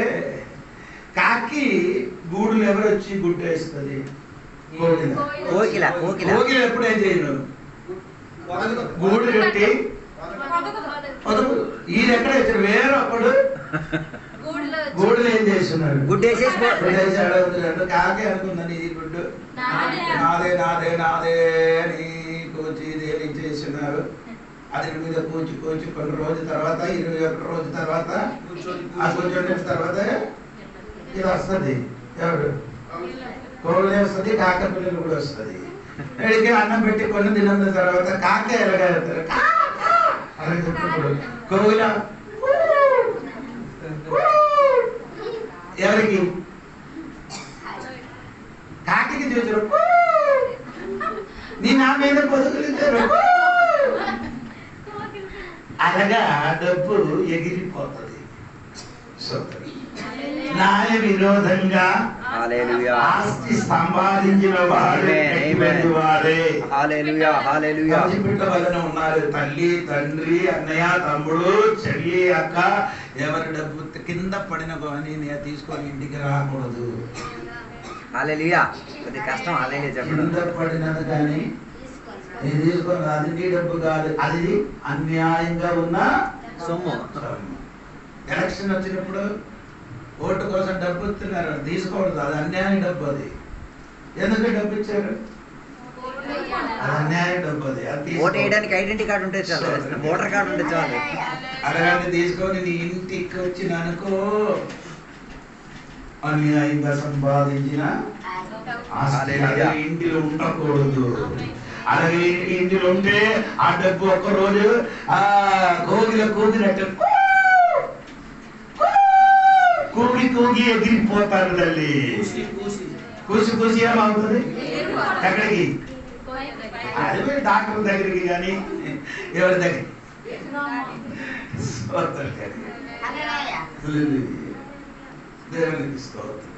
కాకి గూడులు ఎవరు వచ్చి గుడ్డు వేస్తుంది? కోకిల. కోకిల ఎప్పుడు ఏం చేయను? గూడు కట్టి ఈయన ఎక్కడ వచ్చారు? వేరొకడు గూడులు ఏం చేస్తున్నారు? గుడ్డేసాడు. కాకి అనుకుందని ఈ గుడ్డు నాదే నాదే నాదే అని కూర్చి చేస్తున్నారు. అది మీద కూర్చి కొన్ని రోజుల తర్వాత 21 రోజుల తర్వాత ఆ కూర్చోని తర్వాత ఇది వస్తుంది. ఎవరు? కోళ్ళే వస్తుంది, కాక పిల్లలు కూడా వస్తుంది. ఇక్కడికి అన్నం పెట్టి కొన్ని దినం తర్వాత కాక ఎలాగ అలాగే చెప్పినప్పుడు కోవిల ఎవరికి? కాకికి చూసారు. నీ నా మీద పొదుగులించారు. అలాగా డబ్బు ఎగిరిపోతుంది. న్యాయ విరోధంగా హల్లెలూయా. ఆస్తి సంపాదించిన వాడే హల్లెలూయా హల్లెలూయా. బిడ్డ వలన ఉన్నారు తల్లి, తండ్రి, అన్నయ్య, తమ్ముడు, చెల్లి, అక్క. ఎవరి డబ్బు కింద పడిన కానీ నేను తీసుకొని ఇంటికి రాకూడదు. హల్లెలూయా. కొద్ది కష్టం హల్లెలూయా చెప్పడం. కింద పడినది కానీ నేను తీసుకొని, అది నీ డబ్బు కాదు, అది అన్యాయంగా ఉన్న సొమ్ము. ఎలక్షన్ వచ్చినప్పుడు ఓటు కోసం డబ్బు ఇస్తున్నారు, తీసుకోకూడదు, అది అన్యాయం డబ్బు. అది ఎందుకు డబ్బు ఇచ్చారు? అది అన్యాయం డబ్బు. అది ఓటు వేయడానికి ఐడెంటిటీ కార్డు ఉంటే చాలు, ఓటర్ కార్డు ఉంటే చాలు. అలాగే తీసుకొని నీ ఇంటికి వచ్చిన అనుకో, అన్యాయంగా సంపాదించిన ఆస్తి అలాగే ఇంటిలో ఉండకూడదు. అలాగే ఇంటిలో ఉంటే ఆ డబ్బు ఒక్కరోజు కోగిల కూగినట్టు కూగి కూగి ఎగిరిపోతారు తల్లి. కూసి కూసి ఏమవుతుంది? ఎక్కడికి? అదే డాక్టర్ దగ్గరికి కానీ ఎవరి దగ్గరికి? దేవునికి స్తోత్రం,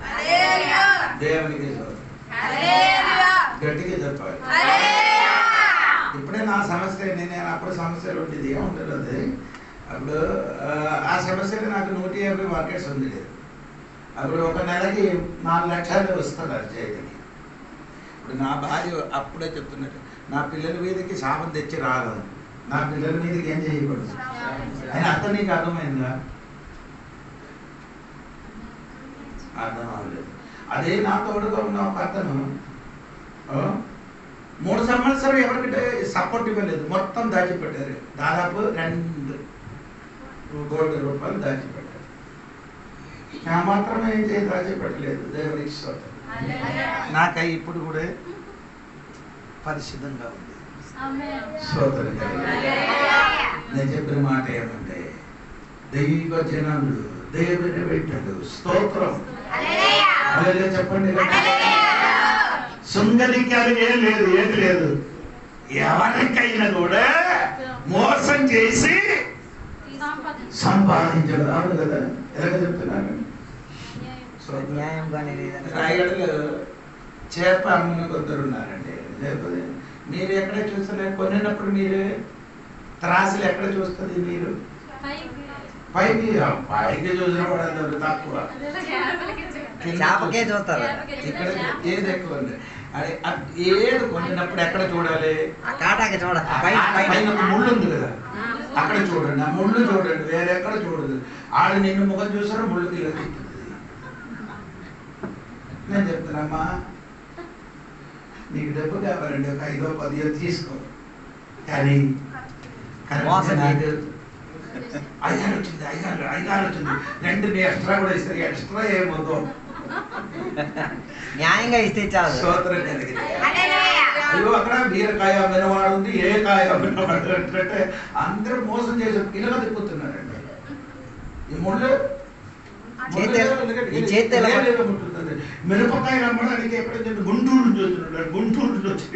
దేవునికి స్తోత్రం. గట్టిగా చెప్పాలి. ఇప్పుడే నా సమస్య, నేను అప్పుడు సమస్యలు ఉండేది ఏముండదు. అది అప్పుడు ఆ సమస్యలు నాకు 150 మార్కెట్స్ ఉంది. అప్పుడు ఒక నెలకి 4 లక్షలు వస్తున్నారు చేతికి. ఇప్పుడు నా భార్య అప్పుడే చెప్తున్నట్టు, నా పిల్లల మీదకి శాపం తెచ్చి రాదు, నా పిల్లల మీదకి ఏం చేయకూడదు అని అర్థం. నీకు అర్థమైందా? అర్థం అవ్వలేదు. అదే నా తోడుగా ఉన్న ఒక అతను 3 సంవత్సరాలు ఎవరికంటే సపోర్ట్ ఇవ్వలేదు, మొత్తం దాచిపెట్టారు. దాదాపు 2 కోట్ల రూపాయలు దాచిపెట్టారు. నా మాత్రమే ఏం చేసి దాచిపెట్టలేదు. దేవునికి స్తోత్రం. నాకై ఇప్పుడు కూడా పరిశుద్ధంగా ఉంది. స్తోత్రం. నేను చెప్పిన మాట ఏమంటే, దైవ జనాలు, దేవుని బిడ్డలు, స్తోత్రం చెప్పండి. సుందరికి అది ఏం లేదు, ఏది లేదు. ఎవరికైనా కూడా మోసం చేసి సంపాదించడం. అవును కదా? ఎలాగ చెప్తున్నాను? రాయగడలో చేప అమ్మిన కొందరు ఉన్నారండి. లేకపోతే మీరు ఎక్కడ చూస్తున్నారు? కొనినప్పుడు మీరు త్రాసులు ఎక్కడ చూస్తుంది? మీరు పైకి పైకి చూసిన వాడు తక్కువ, చేపకే చూస్తారు. ఇక్కడ ఏది ఎక్కువ ఉంది? అదే ఏది కొనినప్పుడు ఎక్కడ చూడాలి? కాటాకి చూడాలి. పైన ముళ్ళు ఉంది కదా, అక్కడ చూడండి. ఆ ముళ్ళు చూడండి, వేరే ఎక్కడ చూడదు. ఆడు నిన్ను ముఖం చూసారో ముళ్ళుకి తిప్పుతుంది. నేను చెప్తున్నామ్మా, నీకు డబ్బు కావాలండి, ఒక 5 10 తీసుకో. కానీ నాకు 5 వచ్చింది, 5 వచ్చింది, 2 ఎక్స్ట్రా కూడా ఇస్తారు. ఎక్స్ట్రా ఏమవుతో న్యాయంగా ఇస్తే చాలు. స్తోత్రం కలిగింది. అయ్యో అక్కడ బీరకాయ అమ్మినవాడు ఉంది, ఏ కాయ అమ్మినవాడు అంటే అందరూ మోసం చేసి ఇలాగ తిప్పుతున్నారండి. ఈ ముళ్ళు మిరపకాయలు అమ్మడానికి ఎప్పుడైతే గుంటూరు నుంచి వస్తున్నాడు, గుంటూరు నుంచి వచ్చి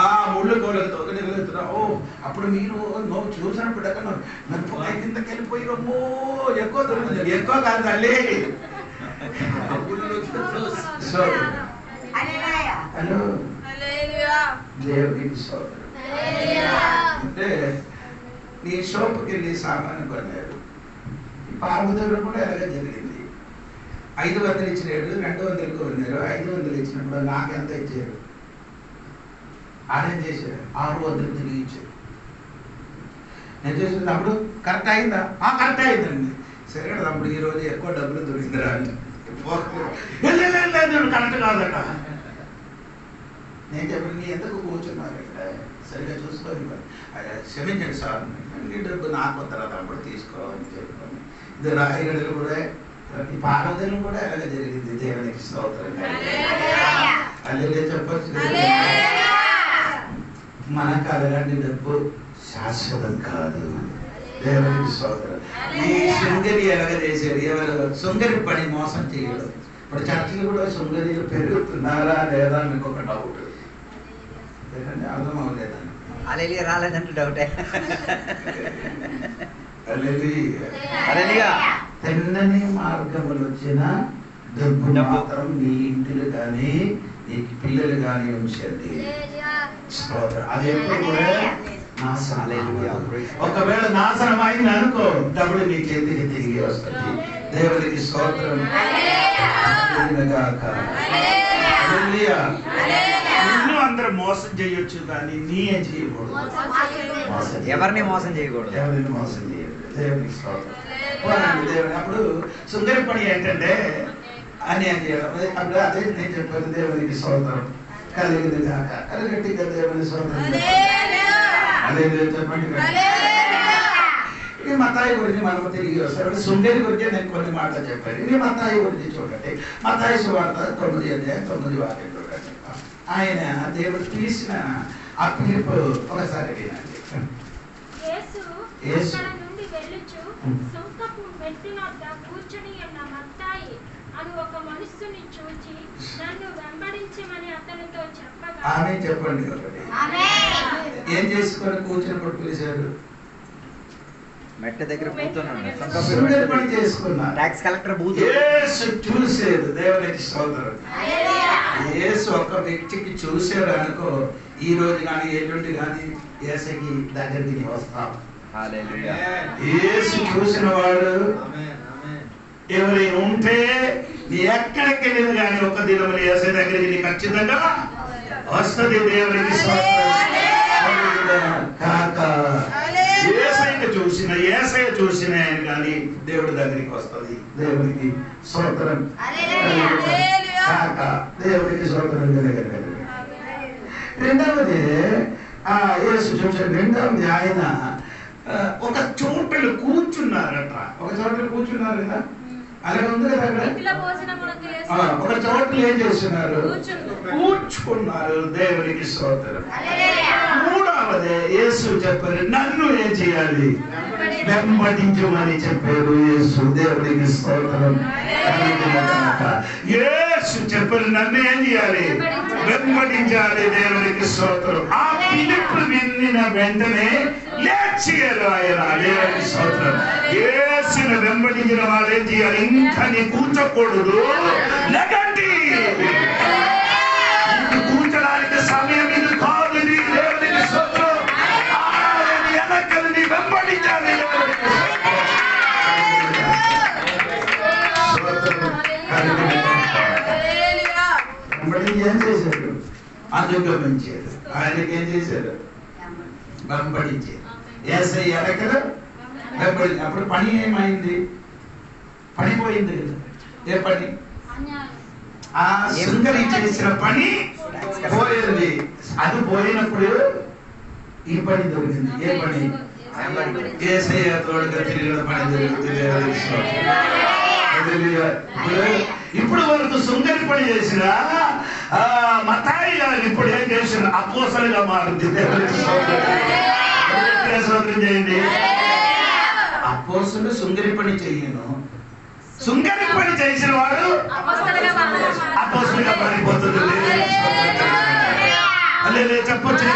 ఆ ముళ్ళు కోళ్ళతో వెళ్తున్నా. ఓ అప్పుడు మీరు చూసినప్పుడు ఎక్కడ మిరపకాయ కిందకి వెళ్ళిపోయి రమ్మో ఎక్కువ దొరుకుతుంది. ఎక్కువ కాదు తల్లి. హలో, దేవుడికి స్తోత్రం. అంటే నీ షాప్కి వెళ్ళి సామాను కొన్నారు. పార్వతులు కూడా ఎలాగ జరిగింది. 500 ఇచ్చినాడు, 200 కొన్నారు. 500 ఇచ్చినప్పుడు నాకెంత ఇచ్చారు? ఆరేం చేశారు? 600 తిరిగి ఇచ్చారు. నేను చేసింది అప్పుడు కరెక్ట్ అయిందా? కరెక్ట్ అయిందండి. సరే కదా, అప్పుడు ఈరోజు ఎక్కువ డబ్బులు దొరికిందిరా అని కరెక్ట్ కాదట. నేను చెప్పిన నీ ఎందుకు కూర్చున్నారు ఇక్కడ? సరిగ్గా చూసుకొని క్షమించండి సార్, నీ డబ్బు నాకు వద్దరా, తప్పుడు తీసుకోవాలని చెప్పాను. ఇది రాయగడలు కూడా, ఈ పార్వతులు కూడా ఎలాగ జరిగింది. దేవునికి స్తోత్రం. అల్లెలే చెప్పచ్చు. మనకు అలాంటి డబ్బు శాశ్వతం కాదు. దేవునికి స్తోత్రం. ఈ శృంగరి ఎలాగ చేశారు? ఎవరు శృంగరి పని మోసం చేయడం. ఇప్పుడు చర్చలు కూడా శృంగరీలు పెరుగుతున్నారా లేదా మీకు ఒక డౌట్. అర్థం అవ్వలేదండి. హల్లెలూయా రాలేదంటే డౌటే. తెన్నని మార్గములు వచ్చిన డబ్బు మాత్రం నీ ఇంటిలో కానీ నీ పిల్లలు కానీ ఉంచండి. స్తోత్రం. అది ఎప్పుడు కూడా నాశనం. ఒకవేళ నాశనం అయింది అనుకో, డబ్బులు నీ చేతికి తిరిగి వస్తుంది. దేవునికి స్తోత్రం. నిన్ను అందరూ మోసం చేయొచ్చు కానీ నీ ఏం చేయకూడదు. ఎవరిని మోసం చేయకూడదు. ఎవరిని మోసం చేయకూడదు. దేవునికి స్తోత్రం. దేవుని అప్పుడు సుందరి పని ఏంటంటే అన్యాయం చేయడం. అప్పుడు అదే నేను చెప్పాను. దేవునికి స్తోత్రం కలిగింది కాక కలిగట్టిగా దేవుని స్తోత్రం. అదే చెప్పండి. ఇది మత్తాయి గురించి మనం తిరిగి వస్తాం. సుందరి గురించి నేను కొన్ని మాటలు చెప్పాను. ఇది మత్తాయి గురించి చూడండి. మత్తాయి సువార్త 9:9 చూడండి. ఆయన దేవుడు తీసిన ఆ పిలుపు ఒకసారి వినండి. యేసు అక్కడ నుండి వెళ్ళుచు సుంకపు మెట్టు వద్ద కూర్చుని ఉన్న మత్తాయి అది ఒక మనుష్యుని చూచి నన్ను వెంబడించమని అతనితో చెప్పగా. ఆమె చెప్పండి ఒకటి. ఏం చేసుకొని కూర్చున్నప్పుడు పిలిచారు? మెట్ట దగ్గర కూర్చున్నాడు. సుందరి పని చేసుకున్నా. Tax collector booth. యేసు చూసేది. దేవునికి స్తోత్రం. యేసు ఒక వ్యక్తికి చూసాడు అనుకో, ఈ రోజు కానీ ఎల్లుండి కానీ యేసుకి దగ్గరికి వస్తాం. హల్లెలూయా. యేసు చూసిన వాడు ఎవరైనా ఉంటే నీ ఎక్కడికి వెళ్ళింది కానీ ఒక దినములు యేసు దగ్గరికి నీ ఖచ్చితంగా వస్తుంది. దేవునికి కాక ఏసయ్య చూసిన ఆయన కానీ దేవుడి దగ్గరికి వస్తుంది. దేవునికి స్తోత్రం కాక దేవుడికి స్తోత్రం. రెండవది యేసు చూసాడు. రెండవది ఆయన ఒక చోటలు కూర్చున్నారట. ఒక చోటలు కూర్చున్నారు కదా, అలాగే ఉంది కదా అక్కడ. ఒక చోట్ల ఏం చేస్తున్నారు? కూర్చుకున్నారు. దేవునికి స్తోత్రం. మూడవది యేసు చెప్పారు నన్ను ఏం చేయాలి? వెంబడించమని చెప్పారు యేసు. దేవునికి స్తోత్రం. యేసు చెప్పారు నన్ను ఏం చేయాలి? వెంబడించాలి. దేవునికి స్తోత్రం. ఆ పిలుపు విన్న వెంటనే లేచియారు ఆయన. దేవునికి స్తోత్రం. యేసుని వెంబడించిన వాడు ఏం చేయాలి? ఇంకా నీ కూర్చోకూడదు. లేకండి. కూర్చోడానికి సమయం ఇది కాదు. దేవునికి స్తోత్రం. వెనకల్ని వెంబడించాలి. వెంబడించి ఏం చేశాడు? అనుగమించాడు. ఆయనకి ఏం చేశాడు? వెంబడించాడు. యేసయ్య ఎక్కడ వెంబడి. అప్పుడు పని ఏమైంది? పని పోయింది కదా. ఏ పని? ఆ సుందరి చేసిన పని పోయింది. అది పోయినప్పుడు ఈ పని దొరికింది. ఏ పని? యేసయ్య తోడుగా తిరిగిన పని దొరికింది. ఇప్పుడు వరకు సుందరి పని చేసిన మత్తాయి గారు ఇప్పుడు ఏం చేసిన? అపోస్తలుగా మారింది. చేయండి. అపోస్తలుడు సుందరి పని చేయను. సుందరి పని చేసిన వాడు అపోస్తలుగా మారిపోతుంది. చెప్పొచ్చు.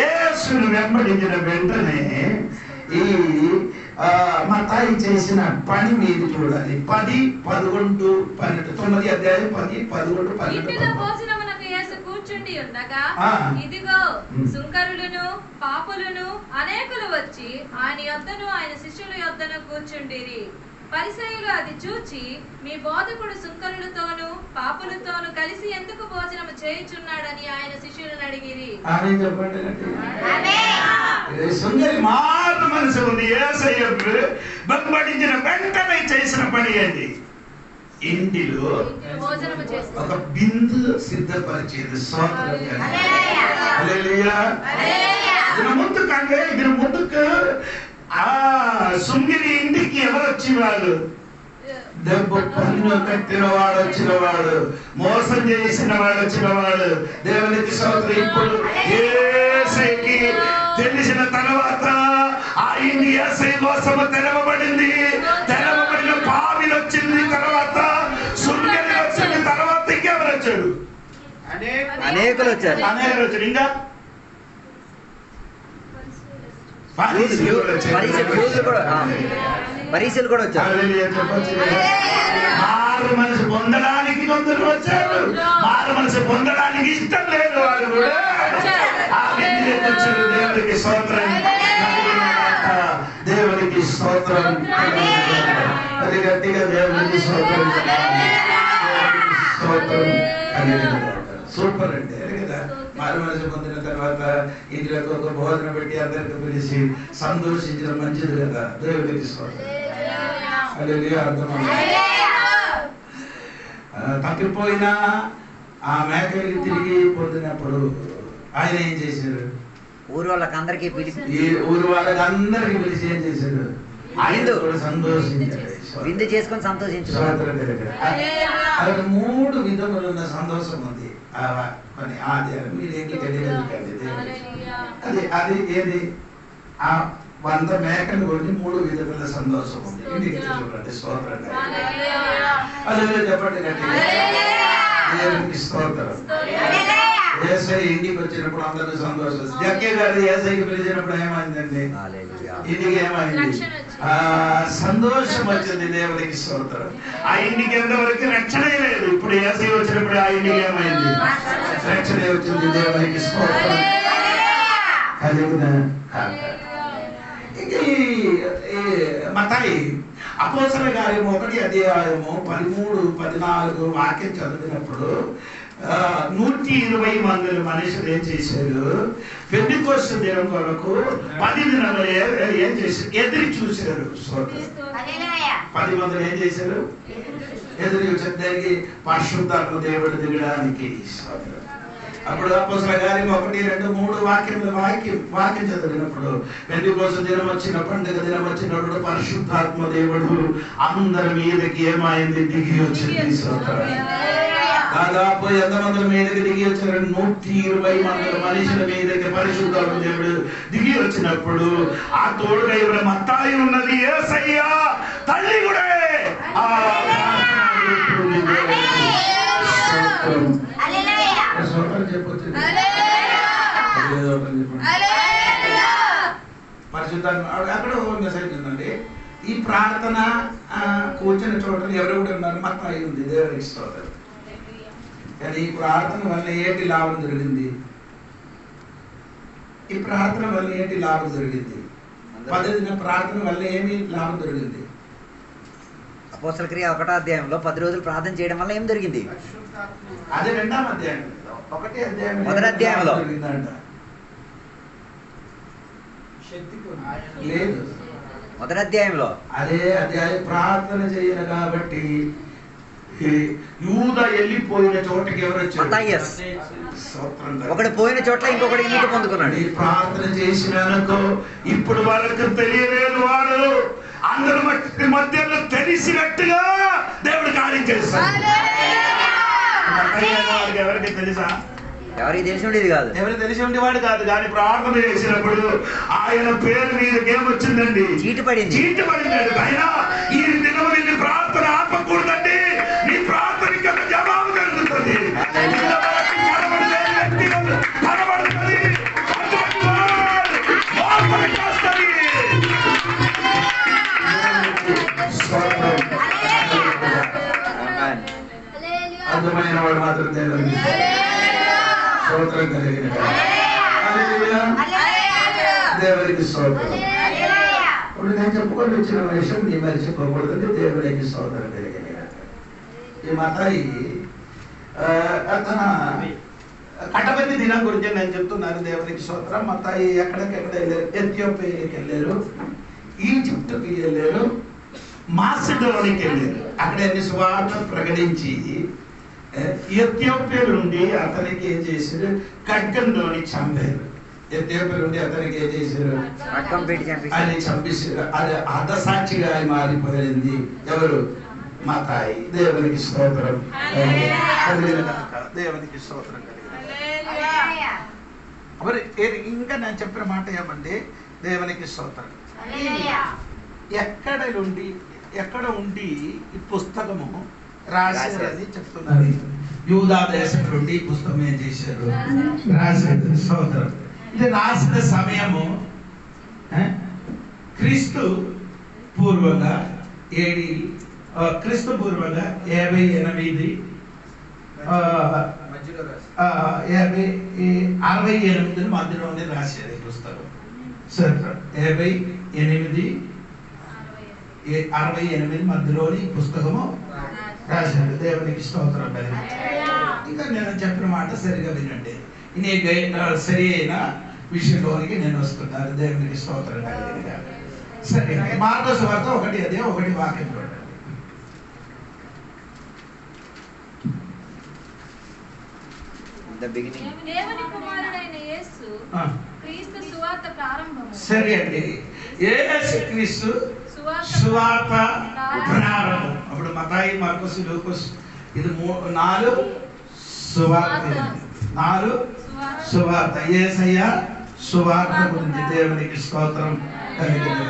యేసును వెంబడించిన వెంటనే ఈ మత్తాయి చేసిన పని మీరు చూడాలి. 10, 11, 12 9 అధ్యాయం 10, 11, 12. కూర్చుండి ఉండగా ఇదిగో సుంకరులను పాపులను అనేకులు వచ్చి ఆయన యొద్దను ఆయన శిష్యుల యొద్దను కూర్చుండిరి. పరిసయ్యులు అది చూచి మీ బోధకుడు సుంకరులతోనూ పాపులతోనూ కలిసి ఎందుకు భోజనం చేయుచున్నాడని ఆయన శిష్యులను అడిగిరి. సుందరి మారు మనసు ఉంది. యేసయ్య వెంబడించిన వెంటనే చేసిన పని ఏంటి? ఇంటిలో ఒక బిందు సిద్ధపరిచేది. దీని ముందుకు ఆ సుంగిరి ఇంటికి ఎవరు వచ్చినవాడు? డబ్బు పన్ను కట్టిన వాడు వచ్చినవాడు, మోసం చేసిన వాడు వచ్చినవాడు. దేవునికి స్తోత్రం. ఇప్పుడు యేసయ్యకి తెలిసిన తర్వాత ఆ ఇంటి యేసయ్య కోసము తెరవబడింది. తెరవబడిన పావిలు వచ్చింది. తర్వాత సుంగిరి వచ్చింది. తర్వాత ఇంకెవరు వచ్చాడు? అనేకులు వచ్చారు. ఇంకా పరీక్షలు కూడా వచ్చారు. మారు మనసు పొందడానికి కొందరు వచ్చారు, మారు మనసు పొందడానికి ఇష్టం లేదు వాళ్ళు కూడా ఆ విధిలోకి వచ్చారు. దేవుడికి స్తోత్రం, దేవుడికి స్తోత్రం. అది గట్టిగా దేవుడికి స్తోత్రం, స్తోత్రం. సూపర్ అంటే కదా. మారు మనసు పొందిన తర్వాత ఇంట్లోకి ఒక భోజనం పెట్టి అందరికి పిలిచి సంతోషించడం మంచిది కదా. దేవుడికి స్తోత్రం. అర్థమవుతుంది. తప్పిపోయిన ఆ మేకలకి తిరిగి పొందినప్పుడు ఆయన ఏం చేశారు? ఊరు వాళ్ళకి అందరికీ పిలిచి, ఈ ఊరు వాళ్ళకి అందరికి పిలిచి ఏం చేశారు? ఆయన కూడా సంతోషించారు, విందు చేసుకొని సంతోషించారు. అక్కడ 3 విధములున్న సంతోషం ఉంది. కొన్ని ఆధారం మీరేంటి తెలియదు అది అది ఏది? ఆ 100 మేకలు కొని 3 విధముల సంతోషం ఉంది. ఇంటికి చూడండి. స్తోత్రం. అదే చెప్పండి గట్టిగా. దేవునికి స్తోత్రం. యేసయ్య ఇంటికి వచ్చినప్పుడు అందరూ సంతోషం. జక్కే గారు యేసయ్యకి పిలిచినప్పుడు ఏమైందండి? ఇంటికి ఏమైంది? సంతోషం వచ్చింది. దేవునికి స్తోత్రం. ఆ ఇంటికి ఎంతవరకు రక్షణ లేదు. ఇప్పుడు యేసయ్య వచ్చినప్పుడు ఆ ఇంటికి ఏమైంది? రక్షణ వచ్చింది. దేవునికి స్తోత్రం. మత్తయి అపోస్తలుల కార్యము 1 అధ్యాయము 13, 14 వాక్యం చదివినప్పుడు 120 మంది మనుషులు ఏం చేశారు? పెంటెకోస్తు దినం కొరకు 10 దినాలు ఏం చేశారు? ఎదురు చూశారు. 10 మంది ఏం చేశారు? ఎదురు చూసారు. దానికి పరిశుద్ధాత్మ దేవుడు దిగడానికి. అప్పుడు అపోస్తలుల కార్యం 1, 2, 3 వాక్యం చదివినప్పుడు పెంటెకోస్తు దినం వచ్చిన, పండుగ దినం వచ్చినప్పుడు పరిశుద్ధాత్మ దేవుడు అందరి మీదకి ఏమైంది? దిగి వచ్చింది. దాదాపు ఎంతమంది మీదకి దిగి వచ్చారు? 120 మంది మనుషుల మీదకి పరిశుద్ధాత్మ దేవుడు దిగి వచ్చినప్పుడు ఆ తోడుగా ఎవరు? మత్తాయి ఉన్నది, యేసయ్య తల్లి కూడా పరిశుద్ధాత్మ అక్కడ మెసేజ్ ఉందండి. ఈ ప్రార్థన కూర్చున్న చోట ఎవరు కూడా ఉన్నారు? మత్తాయి ఉంది. దేవునికి స్తోత్రం. కానీ ఈ ప్రార్థన వల్ల ఏంటి లాభం జరిగింది? ఈ ప్రార్థన వల్ల ఏంటి లాభం జరిగింది? 10 దిన ప్రార్థన వల్ల ఏమి లాభం జరిగింది? అపోస్తలుల క్రియ 1వ అధ్యాయంలో 10 రోజులు ప్రార్థన చేయడం వల్ల ఏం జరిగింది? అదే 2వ అధ్యాయం. 1వ అధ్యాయం 1వ అధ్యాయంలో లేదు. 1వ అధ్యాయంలో అదే అధ్యాయం ప్రార్థన చేయను కాబట్టి యూదా వెళ్ళిపోయిన చోటకి ఎవరు వచ్చారు? ఒకడు పోయిన చోట్ల ఇంకొకటి ఎన్నిక పొందుకున్నాడు. ఈ ప్రార్థన చేసినానుకో ఇప్పుడు వాళ్ళకి తెలియలేదు. వాడు అందరి మధ్యలో తెలిసినట్టుగా దేవుడు కార్యం చేస్తాడు. ఎవరికి తెలుసా? ఎవరికి తెలిసి ఉండేది కాదు. ఎవరికి తెలిసి ఉండేవాడు కాదు. కానీ ప్రార్థన చేసినప్పుడు ఆయన పేరు మీదకి ఏమొచ్చిందండి? చీటు పడింది. చీటు పడిందండి. ఆయన ఈ దినం నీ ప్రార్థన ఆపకూడదండి. నీ ప్రార్థనకి ఒక జవాబు జరుగుతుంది. అర్థమైన వాడు మాత్రం స్తోత్రం కలిగిన దేవునికి స్తోత్రం. ఇప్పుడు నేను చెప్పుకొని వచ్చిన విషయం నీ మరిచిపోకూడదు. దేవునికి స్తోత్రం కలిగిన ఈ మత్తాయి తన కట్టబెట్టి దినం గురించి నేను చెప్తున్నాను. దేవునికి స్తోత్రం. మత్తాయి ఎక్కడికెక్కడ వెళ్ళారు? ఎథియోపియాకి వెళ్ళారు, ఈజిప్ట్కి వెళ్ళారు, మాసిడోనియాకి వెళ్ళారు. అక్కడ ఎన్ని సువార్త ప్రకటించి ఎథియోపియా నుండి అతనికి ఏం చేశారు? ఖడ్గంతోని చంపారు. ఎథియోపియా నుండి అతనికి ఏం చేశారు? ఆయన చంపేశారు. అది అర్ధసాక్షిగా మారిపోయింది. ఎవరు? మత్తాయి. దేవునికి స్తోత్రం. దేవునికి స్తోత్రం మరి ఇంకా నేను చెప్పిన మాట ఏమండి? దేవునికి స్తోత్రం. ఎక్కడ ఉండి ఈ పుస్తకము రాశారని చెప్తున్నారు. యూదా దేశం నుండి ఈ పుస్తకం ఏం చేశారు? రాశారు. స్తోత్రం. ఇది రాసిన సమయము క్రీస్తు పూర్వంగా క్రీస్తు పూర్వంగా 58 68 మధ్యలోనే రాశారు ఈ పుస్తకం. సరే 68 మధ్యలోని పుస్తకము రాశాడు. దేవునికి స్తోత్రం. ఇంకా నేను చెప్పిన మాట సరిగా వినండి. సరి అయిన విషయంలోనికి నేను వస్తున్నాను. దేవునికి స్తోత్రం కలిగిన. సరే, మార్కొసు వార్త 1 వాక్యం చూడండి. దేవుని కుమారుడైన యేసు క్రీస్తు సువార్త ప్రారంభము. సరే అండి, యేసు క్రీస్తు సువార్త ప్రారంభం. అప్పుడు మతాయి, మార్కొసు, లూకోసు, ఇది 4 సువార్త. 4 సువార్త. యేసయ్య సువార్త గురించి దేవునికి స్తోత్రం కలిగిన.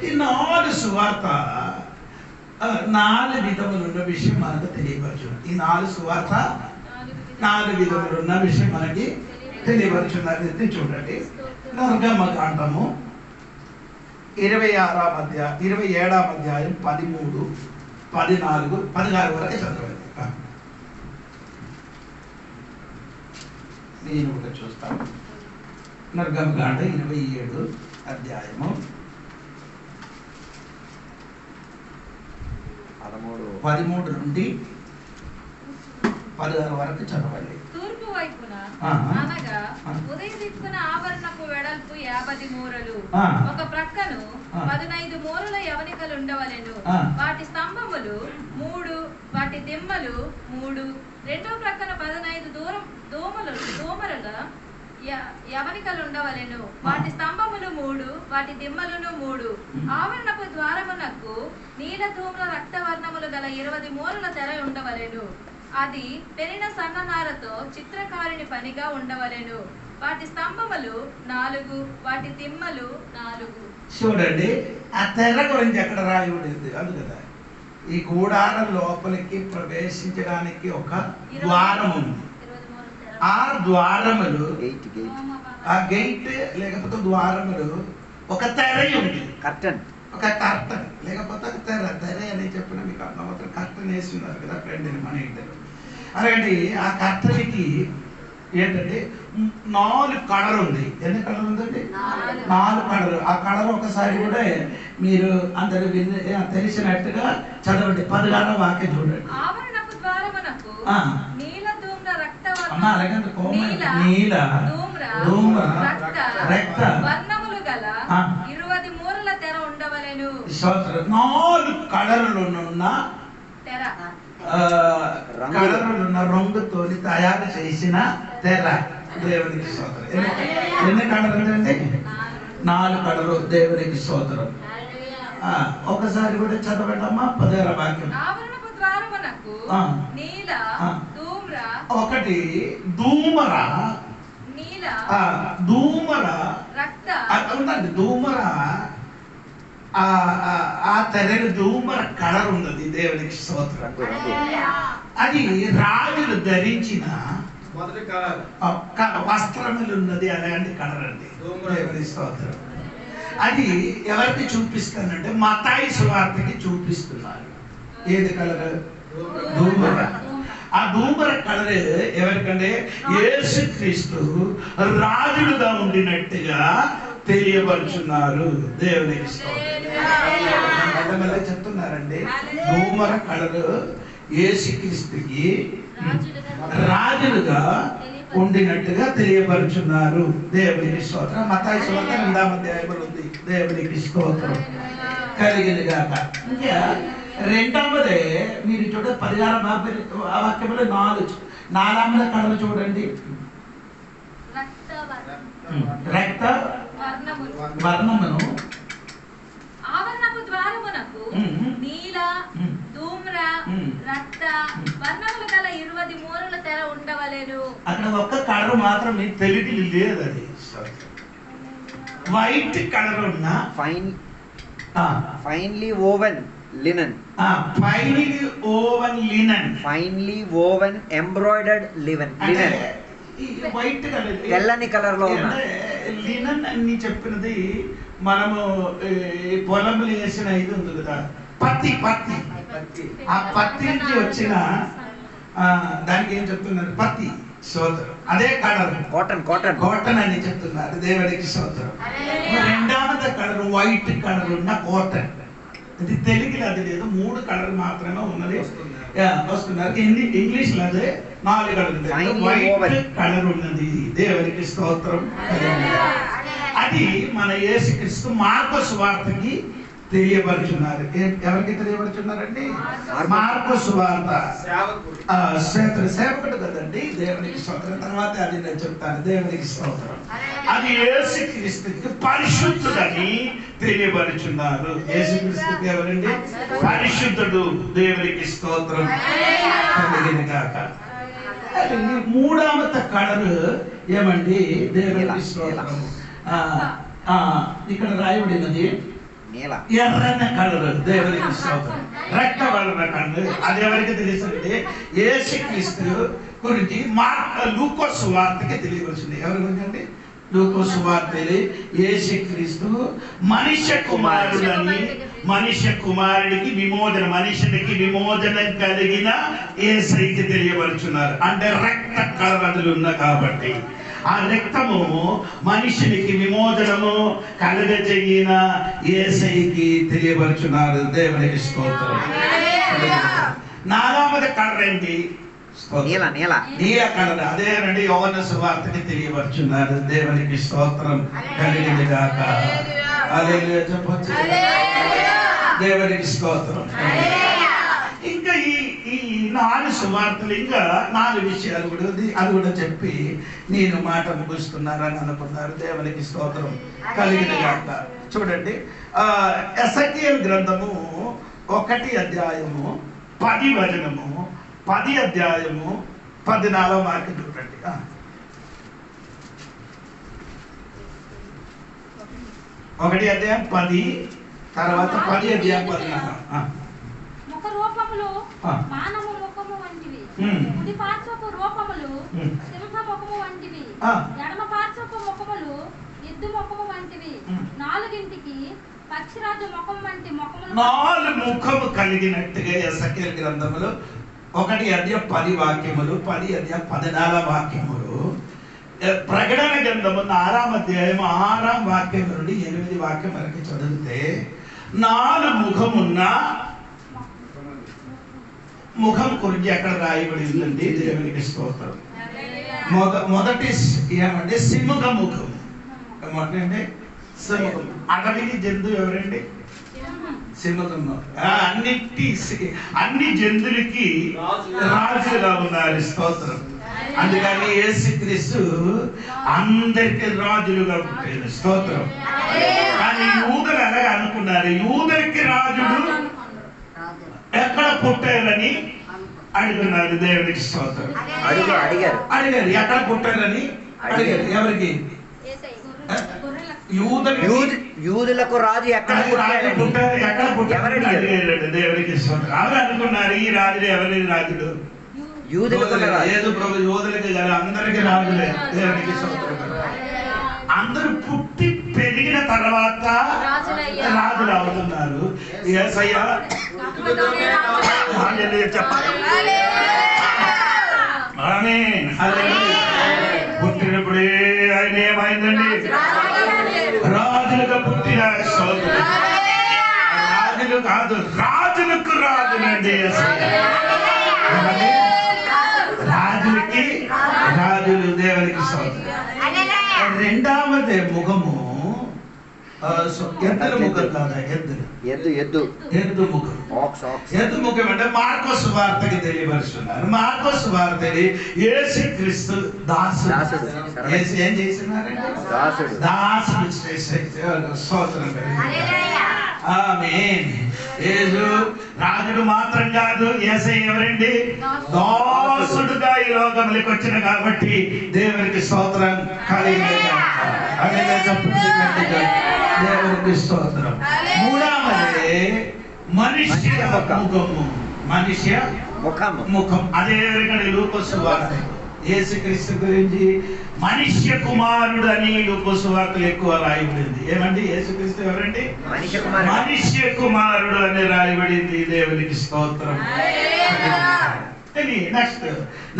ఈ 4 సువార్త 4 విధములు ఉన్న విషయం మనకు తెలియవచ్చు. ఈ 4 సువార్త 4 విధములు ఉన్న విషయం మనకి తెలియవచ్చున్నది. చూడండి, నిర్గమకాండము 27వ అధ్యాయం 13, 14, 16 వరకు చదవండి. నేను కూడా చూస్తాను. నిర్గమకాండ 27 అధ్యాయము 13 నుండి 16 వరకు చదవండి. తూర్పు వైపున అనగా ఉదయ దిక్కున ఆవరణపు వెడల్పు 50 మూరలు, ఒక ప్రక్కను 15 మూరల యవనికలు ఉండవలెను. వాటి స్తంభములు 3, వాటి దిమ్మలు 3, రెండో ప్రక్కన 15 దూమరుగా యవనికలు ఉండవలెను. వాటి స్తంభములు 3, వాటి దిమ్మలను 3. ఆవరణపు ద్వారమునకు నీల ధూమ్ర రక్తవర్ణములు గల 20 మూరల తెర ఉండవలెను. అది పెరిన సన్ననారతో చిత్రకారుని పనిగా ఉండవలెను. వాటి స్తంభములు 4, వాటి దిమ్మలు 4. చూడండి, ఆ తెర గురించి ఎక్కడ రాయి ఉండేది అది కదా. ఈ గూడారం లోపలికి ప్రవేశించడానికి ఒక ద్వారం ఉంది. ఆ ద్వారములు, ఆ గేట్ లేకపోతే ద్వారములు ఒక తెర ఉంది. ఒక కర్టన్ లేకపోతే ఒక తెర. తెర అని చెప్పిన మీకు అర్థమవుతుంది. కర్టన్ వేసి ఉన్నారు కదా ఫ్రెండ్ మన ఇంటిలో. అలాంటి ఆ కర్టన్కి ఏంటంటే 4 కళలు ఉంది. ఎన్ని కళలు ఉందండి? 4 కళలు. ఆ కళలు ఒకసారి కూడా మీరు అందరు తెలిసినట్టుగా చదవండి. 16వ వాక్యం చూడండి. ఆవరణపు ద్వారమునకు నీల ధూమ్ర నీల ధూమ్ర రక్త వర్ణములు గల 20 మూరల తెర ఉండవలెను. 4 కళలున్న తెర, కళలున్న రంగుతో తయారు చేసిన తెర. దేవునికి స్తోత్రం. ఎన్ని కళలు ఉందండి? 4 కళలు. దేవునికి స్తోత్రం. ఒకసారి కూడా చదవడమ్మా 16వ వాక్యం. ఆవరణపు ద్వారమునకు నీల ధూమ్ర, ఒకటి ధూమర, నీల ధూమర రక్త ఉందండి. ధూమర ఆ తెరని ధూమర కలర్ ఉన్నది. దేవునికి స్తోత్రం. అది రాజులు ధరించిన వస్త్రములు ఉన్నది. అలాంటి కలర్ అండి. దేవునికి స్తోత్రం. అది ఎవరికి చూపిస్తానంటే మతాయి సువార్తకి చూపిస్తున్నారు. ఏది కలర్? ధూమర. ఆ ధూమర కలర్ ఎవరికంటే యేసుక్రీస్తు రాజులుగా ఉండినట్టుగా తెలియపరుచున్నారు. దేవునికి మెల్లమెల్ల చెప్తున్నారండి. ధూమర కలర్ యేసుక్రీస్తుకి రాజులుగా ఉండినట్టుగా తెలియపరుచున్నారు. దేవునికి స్తోత్రం. మత్తాయి సువార్త 2వ అధ్యాయంలో ఉంది. దేవునికి స్తోత్రం కలిగిన గాక. ఇంకా రెండవదే మీరు చూడండి 16వ వాక్యంలో 4 కళలు చూడండి. రక్త వర్ణమును ఆవరణపు ద్వారమునకు నీల ధూమ్ర రక్త వర్ణములు గల 20 మూరల తెర ఉండవలెను. అక్కడ ఒక్క కలర్ మాత్రం తెలివి లేదు. అది వైట్ కలర్ ఉన్న finely woven linen, finely woven embroidered linen, white colour తెల్లని కలర్ లో ఉన్న లినన్ అని చెప్పినది మనము పొలంలో వేసిన ఇది ఉంది కదా, పత్తి. ఆ పత్తి నుంచి వచ్చిన దానికి ఏం చెప్తున్నారు? పత్తి. స్తోత్రం. అదే కలర్ కాటన్ అని చెప్తున్నారు. దేవునికి స్తోత్రం. రెండవది కలర్ వైట్ కలర్ ఉన్న కాటన్. ఇది తెలుగులో అది లేదు, 3 కలర్ మాత్రమే ఉన్నది వస్తున్నారు. ఇంగ్లీష్ లో అదే 4 కలర్ వైట్ కలర్ ఉన్నది. దేవునికి స్తోత్రం. అది మన యేసుక్రీస్తు మార్కు సువార్తకి తెలియపరుచున్నారు. ఎవరికి తెలియపరుచున్నారండి? మార్కు సువార్త సేవకుడు కదండి. దేవునికి స్తోత్రం. తర్వాత అది నేను చెప్తాను. దేవునికి స్తోత్రం. అది యేసుక్రీస్తుకి పరిశుద్ధుడని తెలియపరుచున్నారు. యేసుక్రీస్తుకి ఎవరండి? పరిశుద్ధుడు. దేవునికి స్తోత్రం కలిగిన గాక. మూడవత కలరు ఏమండి? దేవునికి స్తోత్రం. ఇక్కడ రాయబడినది ఎర్రన్న కలరు. దేవునికి స్తోత్రం. రక్త వర్ణ కలరు. అది ఎవరికి తెలుసంటే యేసుక్రీస్తు గురించి లూకా సువార్తకి తెలియవలసింది. ఎవరి గురించి అండి? లూకా సువార్త యేసుక్రీస్తు మనుష్య కుమారుడని, మనుష్య కుమారుడికి విమోచన, మనుషునికి విమోచన కలిగిన యేసయ్యకి తెలియవలచున్నారు. అంటే రక్త కలవదులు ఉన్న కాబట్టి ఆ రక్తము మనుషునికి విమోచనము కలుగజేయిన యేసయ్యకి తెలియపరుచున్నారు. దేవునికి స్తోత్రం. 4వది కలర్ ఏంటి? నీల కలర్. అదేనండి యోహాను సువార్తకి తెలియపరుచున్నారు. దేవునికి స్తోత్రం కలిగింది గాక. హల్లెలూయా చెప్పొచ్చు. దేవునికి స్తోత్రం. ఇంకా ఈ 4 సువార్తలు, ఇంకా 4 విషయాలు కూడా ఉంది. అది కూడా చెప్పి నేను మాట ముగిస్తున్నారని అనుకున్నారు. దేవునికి స్తోత్రం కలిగిన గాక. చూడండి, ఎసెకియల్ గ్రంథము 1 అధ్యాయము 10 వచనము, 10 అధ్యాయము 14వ వాక్యం చూడండి. 1 అధ్యాయం 10, తర్వాత 10 అధ్యాయం 14. ముఖ రూపములు మానవ ముఖము వంటివి, కుడి పార్శ్వపు రూపములు సింహ ముఖము వంటివి, ఎడమ పార్శ్వపు ముఖములు ఎద్దు ముఖము వంటివి, 4గింటికి పక్షిరాజు ముఖం వంటి ముఖములు. 4 ముఖము కలిగినట్టుగా ఎసెకియల్ గ్రంథములో 1 అధ్యాయం 10 వాక్యములు, 10 అధ్యాయం 14 వాక్యములు. ప్రకటన గ్రంథము 4వ అధ్యాయం 6వ వాక్యం నుండి 8వ వాక్యం వరకు చదివితే 4 ముఖమున్న ముఖం గురించి ఎక్కడ రాయబడిందండి? దేవునికి స్తోత్రం. మొదటి ఏమంటే సింహ ముఖం. ఏమంటే సింహం. అడవికి జంతువు ఎవరండి? సింహం. అన్ని జంతువులకి రాజుగా ఉన్నారు. స్తోత్రం. అందుకని యేసుక్రీస్తు అందరికి రాజులుగా పుట్టారు. స్తోత్రం. కానీ యూదులు అలాగే అనుకున్నారు. యూదులకి రాజుడు ఎక్కడ పుట్టారని అడుగున్నారు. దేవునికి స్తోత్రం. అడిగారు ఎక్కడ పుట్టారని అడిగారు. ఎవరికి? యూదులకు రాజు ఎక్కడ పుట్టారు, ఎక్కడ పుట్టారు అడిగారు. దేవునికి స్తోత్రం. ఎవరు అనుకున్నారు ఈ రాజులు? ఎవరి రాజులు? ఏదో ప్రభు యూదులకి కదా, అందరికి రాజులే. దేవునికి స్తోత్రం. అందరూ పుట్టి పెరిగిన తర్వాత రాజులు అవుతున్నారు. యేసయ్య చెప్పాలి. పుట్టినప్పుడే ఆయన ఏమైందండి? రాజులుగా పుట్టిన. రాజులు కాదు, రాజులకు రాజులండి. రాజులకి రాజులు. దేవునికి స్తోత్రం. రెండవది ముఖము ఎద్దుల ముఖం కాదా? ఎద్దు ముఖం. ఎద్దు ముఖం అంటే మార్కు సువార్తకి తెలియపరుస్తున్నారు. మార్కు సువార్తని యేసుక్రీస్తు దాసుడు ఏం చేస్తున్నారంటే దాసుడు స్తోత్రం. ఆమేన్. యేసు రాజుడు మాత్రం కాదు, యేసయ్య ఎవరండి? దాసుడుగా ఈ లోకంలోకి వచ్చిన కాబట్టి దేవునికి స్తోత్రం కలిగింది. అదే చెప్తుంది దేవునికి స్తోత్రం. మూడవది మనుష్య ముఖము. మనుష్య ముఖం. అదే లూకా సువార్త యేసుక్రీస్తు గురించి మనుష్య కుమారుడు అని లూకా సువార్తలు ఎక్కువ రాయబడింది. ఏమండి? యేసుక్రీస్తు ఎవరండి? మనుష్య కుమారుడు అని రాయబడింది. దేవునికి స్తోత్రం. నెక్స్ట్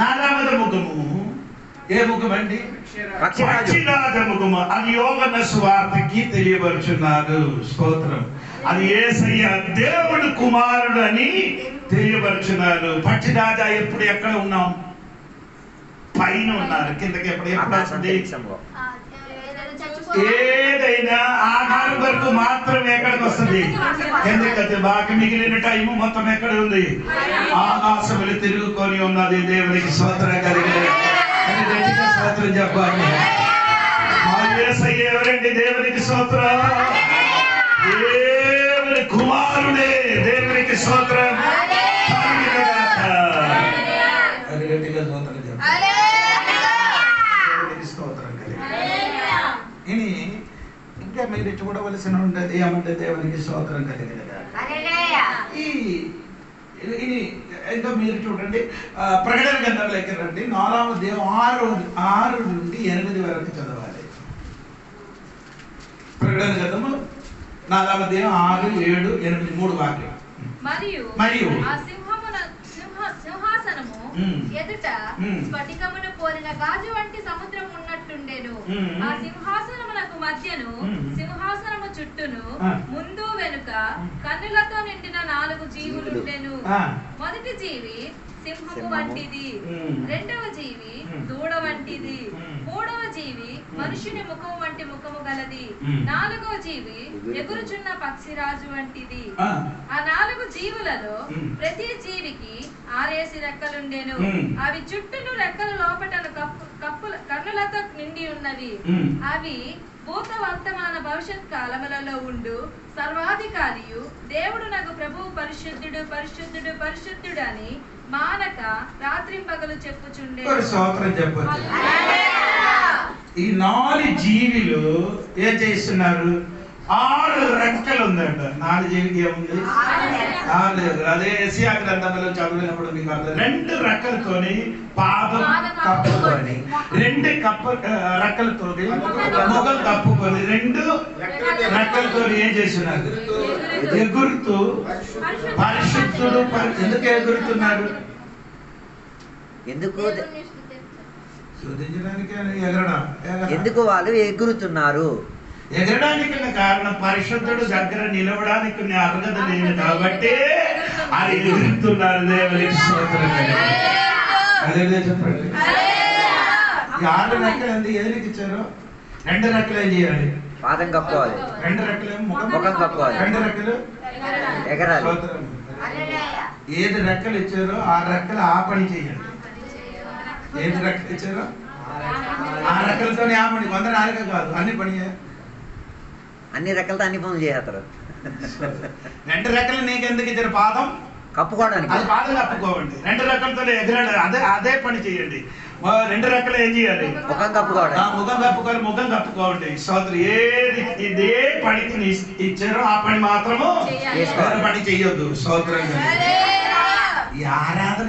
4వ ముఖము. ఏ ముఖం అండి? పక్షిరాజ ముఖము. అది యోహన్న సువార్తకి తెలియబరుచున్నాడు. స్తోత్రం. అది యేసయ్య దేవుడు కుమారుడు అని తెలియబరుచున్నాడు. పక్షిరాజా ఎప్పుడు ఎక్కడ ఉన్నాం? పైన ఉన్నారు. కిందకి ఎప్పుడు వస్తుంది? ఏదైనా ఆధారం వరకు మాత్రం ఎక్కడికి వస్తుంది? ఎందుకంటే బాగా మిగిలిన టైం మొత్తం ఎక్కడ ఉంది? ఆకాశములు తిరుగుకొని ఉన్నది. దేవునికి స్తోత్రం కలిగిన స్తోత్రం చెప్పాలి. ఎవరండి? దేవునికి స్తోత్రం. దేవుని కుమారుడే. దేవునికి స్తోత్రం. స్తోత్రం ఇని ఇంకా మీరు చూడవలసిన ఉండదు. ఏమంటే దేవునికి స్తోత్రం కలిగినగా. ఇది ఇంకా మీరు చూడండి, ప్రకటన గ్రంథంలోకి రండి. 4వ అధ్యాయం 6 నుండి 8 వరకు చదవాలి. ప్రకటన గ్రంథము 4వ అధ్యాయం 6, 7, 8, 3 వాక్యం. మరియు ఆ సింహాసనము ఎదుట స్ఫటికమును పోలిన గాజు వంటి సముద్రం ఉన్నట్టుండెను. ఆ సింహాసనమునకు మధ్యను సింహాసనము చుట్టూను ముందు వెనుక కన్నులతో నిండిన 4 జీవులు ఉండెను. మొదటి జీవి సింహము వంటిది, రెండవ జీవి దూడ వంటిది, మూడవ జీవి మనుషుని ముఖము వంటి ముఖము గలది, 4వ జీవి ఎగురుచున్న పక్షిరాజు వంటిది. ఆ 4 జీవులలో ప్రతి జీవికి 6 రెక్కలుండెను. అవి చుట్టూను రెక్కల లోపటను కన్నులతో నిండి ఉన్నవి. అవి భూత వర్తమాన భవిష్యత్ కాలములలో ఉండు సర్వాధికారియు దేవుడు నాకు ప్రభువు పరిశుద్ధుడు పరిశుద్ధుడు పరిశుద్ధుడు అని మానక రాత్రింపగలు చెప్పుచుండే. ఈ 4 జీవులు ఏం చేస్తున్నారు? 6 రెక్కలు ఉందంట. 4 జీవికి ఏముంది? 4. అదే యెషయా గ్రంథంలో చదివినప్పుడు మీకు అర్థం. 2 రెక్కలతోని పాదం కప్పుకొని, 2 రెక్కలతోని ముఖం కప్పుకొని, 2 రెక్కలతోని ఏం చేస్తున్నారు? ఎగురుతూ పరిశుద్ధుడు. ఎందుకు ఎగురుతున్నారు? ఎందుకు వాళ్ళు ఎగురుతున్నారు? ఎగరడానికి కారణం పరిశుద్ధుడు దగ్గర నిలవడానికి అర్హత లేదు కాబట్టి అది ఎగురుతున్నారు. దేవునికి స్తోత్రం. అదే చెప్పండి. 6 రెక్కలు ఎందుకు ఎదురికి ఇచ్చారు? 2 రెక్కలు ఏం చేయాలి? పాదం కప్పుకోవాలి. 2 రెక్కలు ముఖం కప్పుకోవాలి. 2 రెక్కలు ఎగరాలి. ఏది రెక్కలు ఇచ్చారో ఆ రెక్కలు ఆ పని చేయండి. ఏది రెక్కలు ఇచ్చారో ఆ రెక్కలతోనే ఆ పని. 100 నాలుక కాదు, అన్ని పని చేయాలి. అన్ని రెక్కలతో అన్ని పనులు చేస్తారు. 2 రెక్కలు నీకు ఎందుకు ఇచ్చారు? పాదం కప్పుకోవడానికి. అది పాదం కప్పుకోవండి. 2 రెక్కలతో ఎగరండి. అదే పని చేయండి. 2 రెక్కలు ఏం చేయాలి? ముఖం కప్పుకోవాలి. ముఖం కప్పుకోవాలి. ముఖం కప్పుకోండి. స్తోత్రం. ఏది ఇదే పనికి ఇచ్చారో ఆ పని మాత్రము వేరే పని చెయ్యొద్దు. స్తోత్రం. ఈ ఆరాధన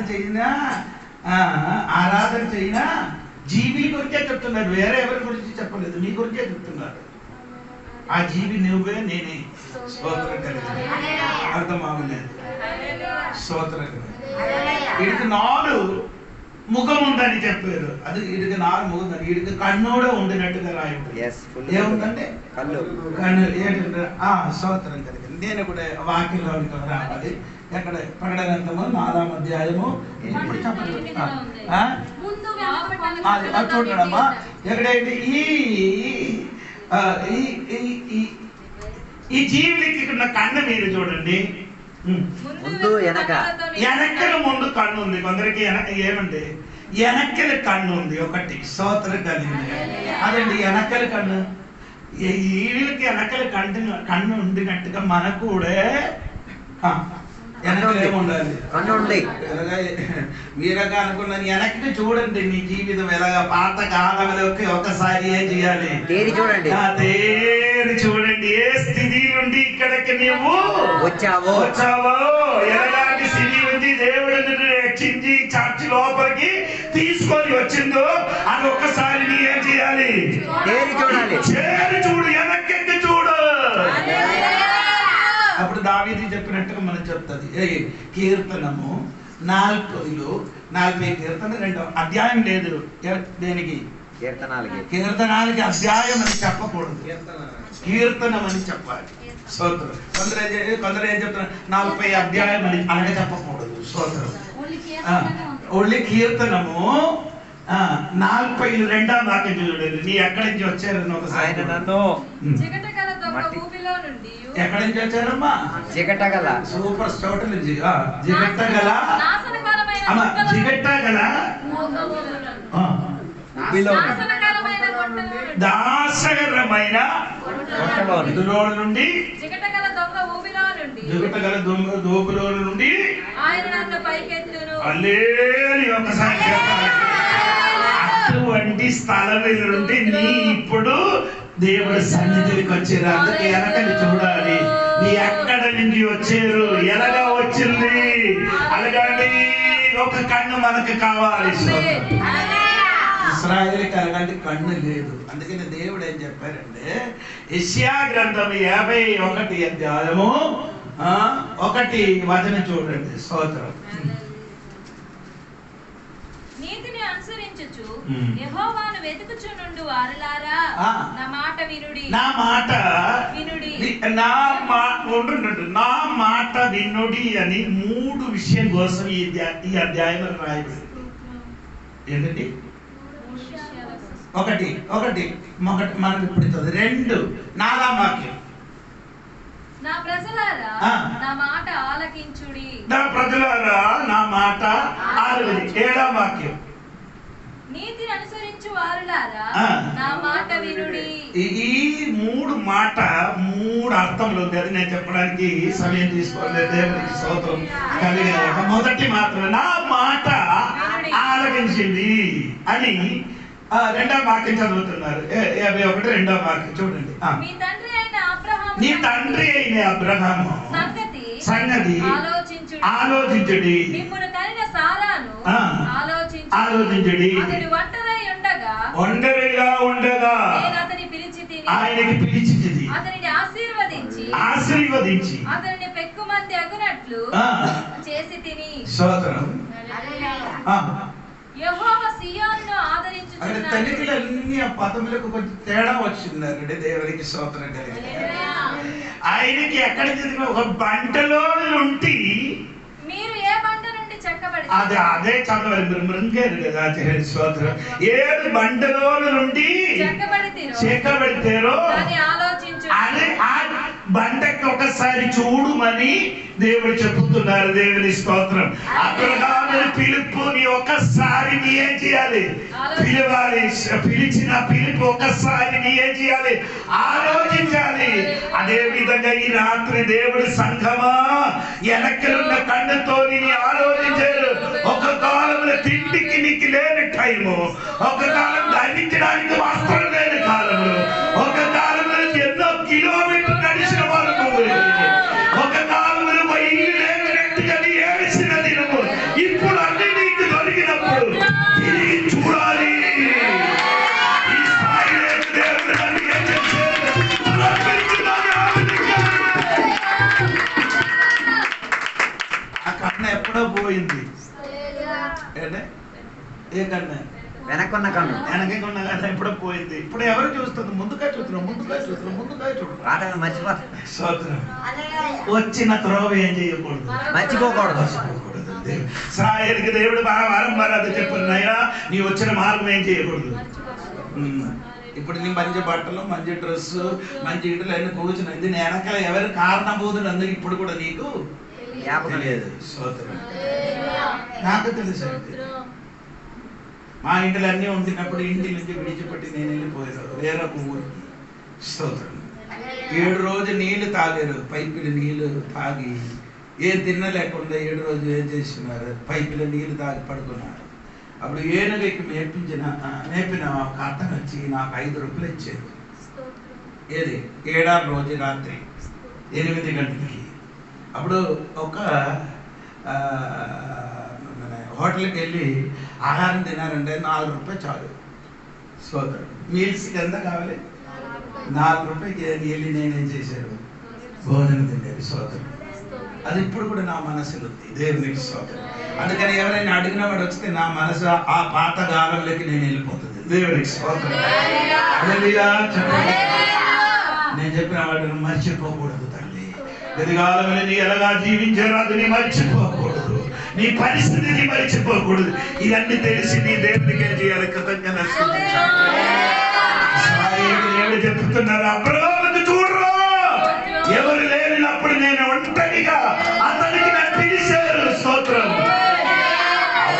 చేయినా జీవి గురించే చెప్తున్నారు. వేరే ఎవరి గురించి చెప్పలేదు, మీ గురించే చెప్తున్నారు. ఆ జీవి నువ్వే, నేనే. స్తోత్రం కలిగి అర్థం అవ్వలేదు. స్తోత్రం. వీడికి 4 ముఖం ఉందని చెప్పారు. అది వీడికి 4 ముఖం ఉందని, వీడికి కన్ను కూడా ఉండినట్టుగా రాయబడింది. ఏముందంటే కన్ను. ఏంటంటే స్తోత్రం కలిగింది. నేను కూడా వాక్యంలోనికి రావాలి. ఎక్కడ? ప్రకటన గ్రంథము 4వ అధ్యాయము. ఇప్పుడు చెప్పండి. చూడమ్మా, ఎక్కడైతే ఈ జీవులకి ఉన్న కన్ను మీరు చూడండి. ముందు వెనక్కల ముందు కన్ను ఉంది. కొందరికి ఏమండి? వెనక్కల కన్ను ఉంది ఒకటి. స్తోత్రం కలిగింది. అదండి వెనక్కల కన్ను. వీళ్ళకి వెనక్కల కన్ను ఉండినట్టుగా మనకు కూడా వెనకలు ఏముండాలి? కన్ను ఉంది. మీరగా అనుకున్నాను. వెనక్కి చూడండి. మీ జీవితం ఎలాగా పాత కాలంలోకి ఒకసారి ఏం చేయాలి? తేరి చూడండి. తేరి చూడండి. ఏ స్థితి నుండి ఇక్కడికి నీవు వచ్చావో, ఎలాంటి స్థితి ఉంది దేవుడు తెచ్చింది చర్చి లోపలికి తీసుకొని వచ్చిందో అది ఒక్కసారి నీ ఏం చేయాలి? చూడాలి. చేరి చూడు, వెనక్కి చూడు. అప్పుడు దావీదు చెప్పినట్టుగా మనం చెప్తుంది. కీర్తనము 40 కీర్తన 2వ అధ్యాయం లేదు. దేనికి? కీర్తనాలకి అధ్యాయం అని చెప్పకూడదు, కీర్తనం అని చెప్పాలి. స్తోత్రం. కొందరు ఏం చెప్తున్నారు? 40 అధ్యాయం అని అలాగే చెప్పకూడదు. స్తోత్రం. ఓన్లీ కీర్తనము 42వ వాక్యం చూడండి. నీ ఎక్కడి నుంచి వచ్చారని ఒకసారి. ఎక్కడి నుంచి వచ్చారమ్మా? జిగటగల. సూపర్ స్టోట్ నుంచి. జిగటగల దాసకరమైన నుండి జిగటగల దోపులో నుండి ఆయన నన్ను పైకెత్తును. హల్లెలూయా. ఒకసారి చెప్పాలి. అటువంటి స్థలం నుండి నీ ఇప్పుడు దేవుడి సన్నిధికి వచ్చారు. అందుకే వెనకని చూడాలి. నీ ఎక్కడ నుంచి వచ్చారు, ఎలాగా వచ్చింది అలాగండి. ఒక కన్ను మనకు కావాలి. ఇశ్రాయేలుకి అలాంటి కన్ను లేదు. అందుకని దేవుడు ఏం చెప్పారంటే యెషయా గ్రంథం 51 అధ్యాయము 1 వచనం చూడండి. స్తోత్రం. నీతిని అనుసరించుచు యెహోవాను వెతుకుచునుండు వారలారా నా మాట వినుడి. నా మాట వినుడి. నా మాట వినుడి అని 3 విషయం కోసం ఈ అధ్యాయంలో రాయబడింది. ఏంటండి? ఒకటి మనం ఇప్పుడు 2 4వ వాక్యం. నా ప్రజలారా నా మాట ఆలకించుడి. నా ప్రజలారా నా మాట ఆలకించుడి. 7వ వాక్యం. నీతిని అనుసరించు వారులారా నా మాట వినుడి. ఈ 3 మాట 3 అర్థములు ఉంది. అది నేను చెప్పడానికి సమయం తీసుకోలేదు. దేవునికి స్తోత్రం కలిగిన మొదటి మాత్రం నా మాట ఆలకించింది అని 2వ వాక్యం చదువుతున్నారు. 51 2వ వాక్యం చూడండి. నీ తండ్రి అయిన అబ్రహాము సంగతి ఆలోచించుడి. మిమ్మును కనిన సారాను ఆలోచించుడి. అతడు ఒంటరిగా ఉండగా నేను అతని పిలిచితిని. ఆయనకి పిలిచితిని. అతనిని ఆశీర్వదించి అతనిని పెక్కుమంది అగునట్లు చేసితిని. స్తోత్రం. యెహోవా సియోనును ఆదరించుచున్నాడు. తల్లికి ఆ పదములకు కొంచెం తేడా వచ్చిందండి. దేవునికి స్తోత్రం కలిగి. ఆయనకి ఎక్కడ చదివిన ఒక బంటలో నుండి మీరు ఏ బంట నుండి చెక్కబడి అదే చదవాలి. మీరు మృంగారు కదా. స్తోత్రం. 7 బంటలో నుండి చెక్కబడితేరో అని ఆ బండకి ఒకసారి చూడుమని దేవుడు చెబుతున్నారు. దేవుని స్తోత్రం. అబ్రహాముని పిలుపుని ఒక్కసారి నీ ఏం చేయాలి? పిలవాలి. పిలిచిన పిలుపు ఒక్కసారి నీ ఏం చేయాలి? ఆలోచించాలి. అదే విధంగా ఈ రాత్రి దేవుడి సంఘమా వెనకలున్న కన్నుతో నీ ఆలోచించారు. ఒక కాలంలో తిండికి నీకు లేని టైము, ఒక కాలం ధరించడానికి వస్త్రం లేని కాలంలో, ఒక కాలంలో ఎన్నో కిలోమీటర్లు నడిచిన వాళ్ళకు, ఒక కాలంలో ఇల్లు లేనట్టుగా ఏడిసిన దినము, ఇప్పుడు అన్ని నీకు దొరికినప్పుడు తిరిగి చూడాలి. ఈ స్థాయిలో దేవుడు నన్ను ఏం చేశాడు? ఆ కన్ను ఎప్పుడో పోయింది. ఏ కన్ను? వెనకున్న కన్ను. వెనకకున్న కన్ను ఎప్పుడో పోయింది. ఇప్పుడు ఎవరు చూస్తుంది? ముందుగా చూస్తున్నాం. మర్చిపోతాం. వచ్చిన త్రోవ ఏం చేయకూడదు, మర్చిపోకూడదు. ఇస్రాయేలుకి దేవుడు వారం అది చెప్పింది. అయినా నీ వచ్చిన మార్గం ఏం చేయకూడదు. ఇప్పుడు నీ మంచి బట్టలు, మంచి డ్రెస్, మంచి ఇంట్లో అన్ని కూర్చున్నది. నేను వెనకాల ఎవరు కారణబోధుడు అందరికి ఇప్పుడు కూడా నీకు జ్ఞాపకం లేదు. నాకు తెలుసు. మా ఇంట్లో అన్నీ ఉంటున్నప్పుడు ఇంటి నుంచి విడిచిపెట్టి నేను వెళ్ళిపోయాను వేరొక ఊరికి. స్తోత్రం. 7 రోజులు నీళ్లు తాగారు. పైపులు నీళ్లు తాగి ఏం తినలేకుండా 7 రోజులు ఏం చేస్తున్నారు? పైపులో నీళ్లు తాగి పడుకున్నారు. అప్పుడు ఏనుగకి మేపిన ఒక అతను వచ్చి నాకు 5 రూపాయలు ఇచ్చేది. ఏది? 7వ రోజు రాత్రి 8 గంటలకి. అప్పుడు హోటల్కి వెళ్ళి ఆహారం తినారంటే 4 రూపాయలు చాలు. స్తోత్రం. మీల్స్కి ఎంత కావాలి? 4 రూపాయలకి వెళ్ళి నేనేం చేశాను? భోజనం తినేది. స్తోత్రం. అది ఇప్పుడు కూడా నా మనసులో ఉంది. దేవునికి స్తోత్రం. అందుకని ఎవరైనా అడిగిన వాడు వస్తే నా మనసు ఆ పాత కాలంలోకి నేను వెళ్ళిపోతుంది. దేవునికి స్తోత్రం. హల్లెలూయా. నేను చెప్పిన వాటిని మర్చిపోకూడదు తల్లి. గదికాలంలో నీ ఎలాగా జీవించారో అది నీ మర్చిపోకూడదు. నీ పరిస్థితిని మర్చిపోకూడదు. ఇవన్నీ తెలిసి నీ దేవునికి ఏం చేయాలి? కృతజ్ఞత దేవుడు చెప్తున్నారు, అబ్రాహామును చూడరు, ఎవరు లేనప్పుడు నేను ఒంటరిగా అతనికి నన్ను పిలిచారు. స్తోత్రం.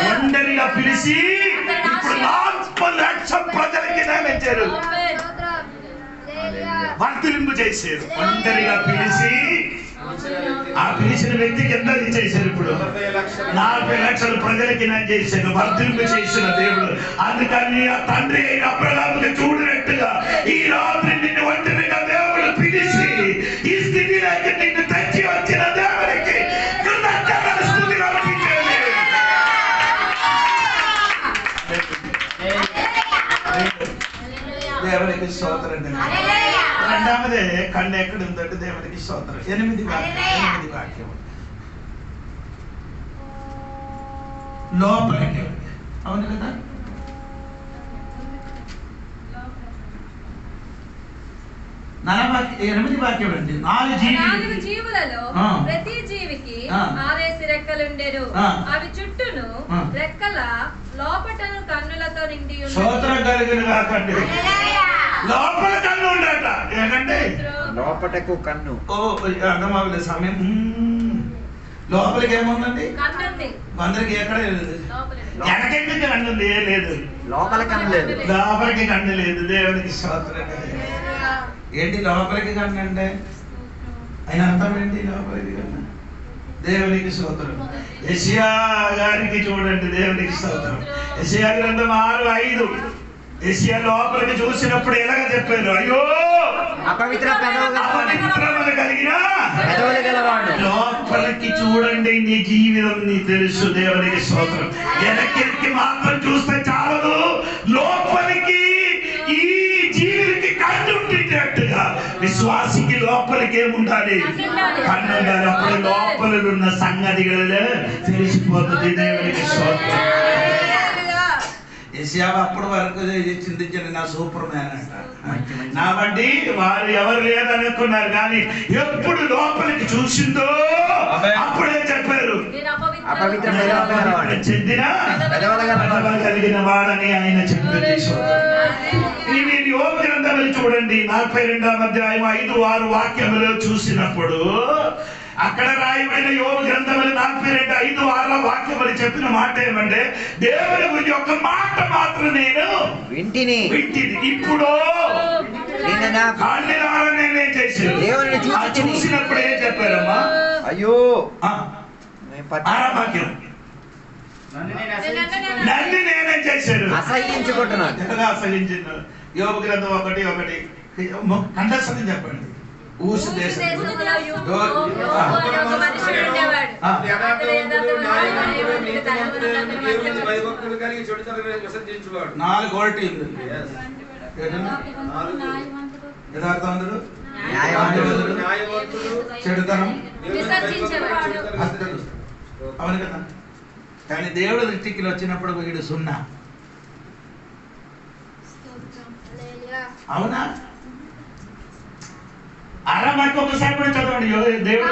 ఒంటరిగా పిలిచి ఇప్పుడు 40 లక్షల ప్రజలకి నియమించారు, వర్తింపు చేశారు. ఒంటరిగా పిలిచి ఆ పిలిచిన వ్యక్తికి ఎంత చేశారు? ఇప్పుడు 40 లక్షల ప్రజలకి నేను చేశాను, వర్తింపు చేసిన దేవుడు. అందుకని ఆ తండ్రి అయిన అబ్రహామును చూడినట్టుగా ఈ రాత్రి నిన్ను ఒంటరిగా దేవుడు పిలిచి ఈ స్థితిలోకి నిన్ను తెచ్చి వచ్చిన దేవుడికి కృతజ్ఞతల స్తుతులు అర్పించండి. దేవునికి స్తోత్రం. రెండవదే కన్ను ఎక్కడ ఉందంటే దేవునికి స్తోత్రం. 8 వాక్యం లోపలికి. అవును కదా? వాక్యం 8 వాక్యం అండి. 4 జీవులలో ప్రతి జీవికి 6 రెక్కలుండెను. అవి చుట్టూను రెక్కల లోపటను కన్నులతో నిండి ఉండెను. స్తోత్రం కలుగును గాక. లోపల కన్ను ఉండట. ఏంటంటే లోపటకు కన్ను. అర్థమవులే సమయం. లోపలికి ఏముందండి? అందరికి ఎక్కడ లేదు. ఎనకెందుకు కన్ను ఉంది? లేదు. లోపల కన్ను లేదు. లోపలికి కన్ను లేదు. దేవునికి స్తోత్రం. ఏంటి లోపలికి కన్ను అంటే? ఆయన అర్థం ఏంటి లోపలికి కన్ను? దేవునికి స్తోత్రం. యెషయా గారికి చూడండి. దేవునికి స్తోత్రం. యెషయా గ్రంథం 6:5. యెషయా లోపలికి చూసినప్పుడు ఎలాగ చెప్పారు? అయ్యో అపవిత్రములు కలిగిన పెదవులు గలవాడు. లోపలికి చూడండి. నీ జీవితం నీ తెలుసు. దేవునికి స్తోత్రం. వెనక్కి మాత్రం చూస్తే చాలదు, లోపలికి ఈ జీవికి కన్ను ఉండేటట్టుగా విశ్వాసికి లోపలికి ఏముండాలి? కన్ను ఉండాలి. అప్పుడు లోపల ఉన్న సంగతిలలో తెలిసిపోతుంది. దేవునికి స్తోత్రం. యెషయా అప్పటి వరకు చింతించిన నా సూపర్ మ్యాన్ అంట. నా బట్టి వారు ఎవరు లేదనుకున్నారు, కానీ ఎప్పుడు లోపలికి చూసిందో అప్పుడే చెప్పారు చెందిన కలిగిన వాడని ఆయన చెప్పింది. మీరు యోబు గ్రంథంలో చూడండి. 42వ అధ్యాయం 5-6 వాక్యములో చూసినప్పుడు అక్కడ రాయబడిన యోబు గ్రంథంలో 42:5-6 వాక్యములు చెప్పిన మాట ఏమంటే, దేవుని గురించి ఒక మాట మాత్రం నేను వింటిని. ఇప్పుడు నేనేం చేశాను? చూసినప్పుడు ఏం చెప్పారమ్మా? అయ్యో వాక్యం నన్ను నేనేం చేశాను? అసహించుకుంటున్నాను. ఎంతగా అసహించాను? యోబు గ్రంథం 1:1 కంఠస్థం చెప్పండి. ఊసు దేశం 4 క్వాలిటీ ఉంది. యథార్థవంతుడు, చెడుతనం, అవును కదా? కానీ దేవుడు దృష్టికి వచ్చినప్పుడు వీడు 0. అవునా? అరమాకి ఒకసారి కూడా చదవండి. దేవుడు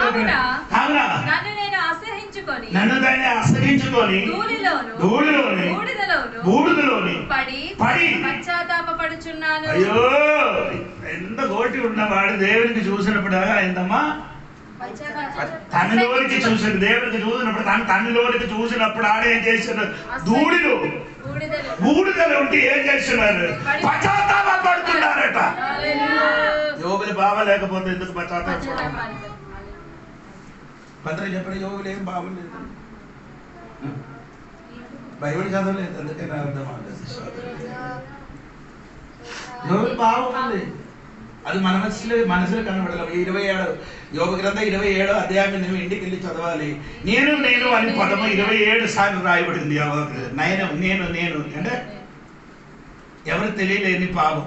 నన్ను దాన్ని అసహించుకొని ధూళిలోని బూడిదలోని పడి పశ్చాత్తాపపడుచున్నాను. అయ్యో ఎంత కోటి ఉన్నవాడు దేవునికి చూసినప్పుడు ఏందమ్మా? తనలోనికి చూసిన దేవునికి చూసినప్పుడు తనలోనికి చూసినప్పుడు ఆడేం చేస్తున్నారు? బూడిదలు ఉంటే ఏం చేస్తున్నారు? పశ్చాత్తాపడుతున్నారట. యోగులు బావ లేకపోతే ఎందుకు పశ్చాత్తాపం? కొందరు చెప్పండి, యోగులు ఏం బాగోలేదు, బైబిల్ చదవలేదు, అందుకే నా అర్థం అవ్వలేదు. యోగులు బాగుంది, అది మన మనసులో కనబడాలి. 27 యోగ గ్రంథం 27 అధ్యాయం నువ్వు ఇంటికి వెళ్ళి చదవాలి. నేను అని పదము 27 సార్లు రాయబడింది. నేను అంటే ఎవరు తెలియలేని పాపం.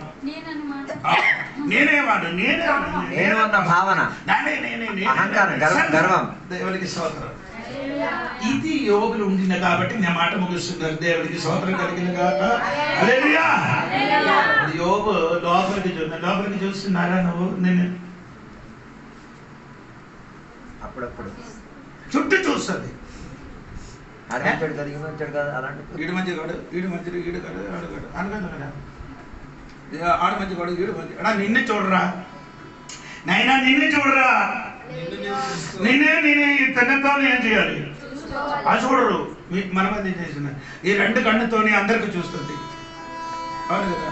నేను అన్న భావన, అహంకారం, గర్వం. దేవునికి స్తోత్రం. ఇది యోగులు ఉండిన కాబట్టి నా మాట ముగిస్తున్నారు. దేవుడికి స్తోత్రం కలిగిన కాక. హల్లెలూయా. యోగు లోపలికి చూస్తున్నారా నువ్వు? నేను అప్పుడప్పుడు చుట్టూ చూస్తుంది. అలాంటి ఈడు మంచి కాడు, ఈడు మంచి, ఈడు కాడు, ఆడు కాడు అనుకోదు కదా. ఆడ మంచి కాడు, ఈడు మంచి. అడా నిన్నే చూడరా నైనా, నిన్నే చూడరా. నేనే తనతో ఏం చేయాలి? అది చూడరు. మనమంది చేసిన ఈ 2 కన్నుతోని అందరికి చూస్తుంది. అవును కదా.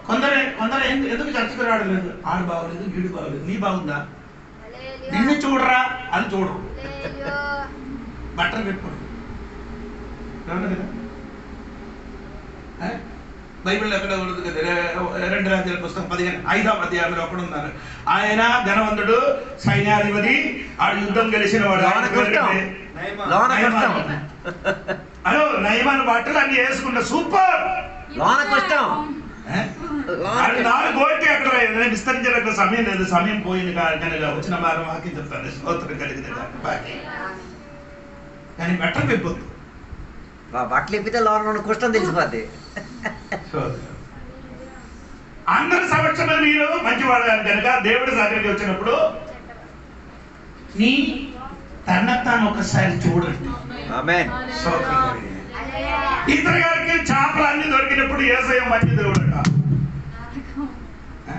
కొందరు ఎందుకు చర్చకు రావట్లేదు? ఆడు బాగోలేదు, వీడు బాగోలేదు. నీ బాగుందా? నిన్ను చూడరా, అది చూడరు. బట్టలు పెట్టుకోడు. అవును కదా. బైబిల్లో ఎక్కడ ఉండదు కదా. 2 రాజ్యాల పుస్తకం 15వ అధ్యాయంలో ఒకడు ఉన్నారు. ఆయన ధనవంతుడు, సైన్యాధిపతి, ఆడు యుద్ధం గెలిచిన వాడు. అదో నయమాన బట్టలు అన్ని వేసుకున్న సూపర్. 4 కోట్లు అక్కడ విస్తరించడానికి సమయం లేదు. సమయం పోయింది కనుక వచ్చిన వారం వాకి చెప్తాను. స్తోత్రం కలిగిన కానీ బట్టలు పెప్పొద్దు. బట్టలు ఇప్పితే లోన కుష్టం తెలిసిపోద్ది. అందరి సమక్షంలో మీరు మంచివాడాలి కనుక దేవుడి దగ్గరికి వచ్చినప్పుడు నీ తను ఒకసారి చూడండి. ఇతర గారికి చేపలు అన్ని దొరికినప్పుడు యేసయ్య మంచి దేవుడు అంట.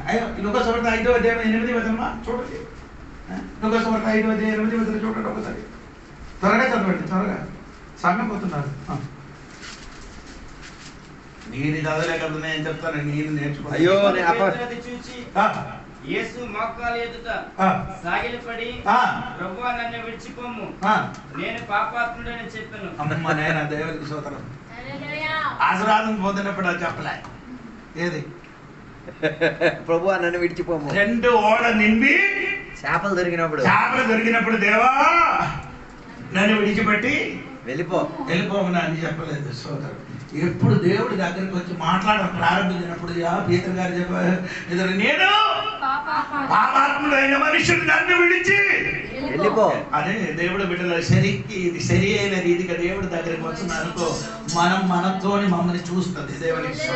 అయ్యో లూకా సువార్త 5వ అధ్యాయం 8వ వచనం చూడండి. లూకా సువార్త 5వ అధ్యాయం 8వ వచనం చూడండి ఒకసారి. త్వరగా చదవండి, త్వరగా సమయం పోతున్నారు. నేను చదవలే కదా, నేను చెప్తాను. నేను నేర్చుకో. అయ్యో యేసు మోకాలు ఎదుట సాగిలపడి, ప్రభువా నన్ను విడిచిపోము, నేను పాపాత్ముడని చెప్పాను. అమ్మ నాయన దేవునికి స్తోత్రం. ఆశీర్వాదం పొందినప్పుడు అది చెప్పలే. ఏది? ప్రభువా నన్ను విడిచిపోము. 2 ఓడ నింపి చేపలు దొరికినప్పుడు దేవా నన్ను విడిచిపెట్టి వెళ్ళిపోమని అని చెప్పలేదు. స్తోత్రం. ఎప్పుడు దేవుడి దగ్గరికి వచ్చి మాట్లాడడం ప్రారంభించినప్పుడు పీతర్ గారు చెప్పారు, నేను పాపాత్ముడైన మనుషుడు నన్ను విడిచి వెళ్ళిపో. అదే దేవుడు బిడ్డల ఇది సరి అయిన రీతిగా దేవుడి దగ్గరికి వచ్చినారనుకో, మనతోని మమ్మల్ని చూస్తుంది. దేవునికి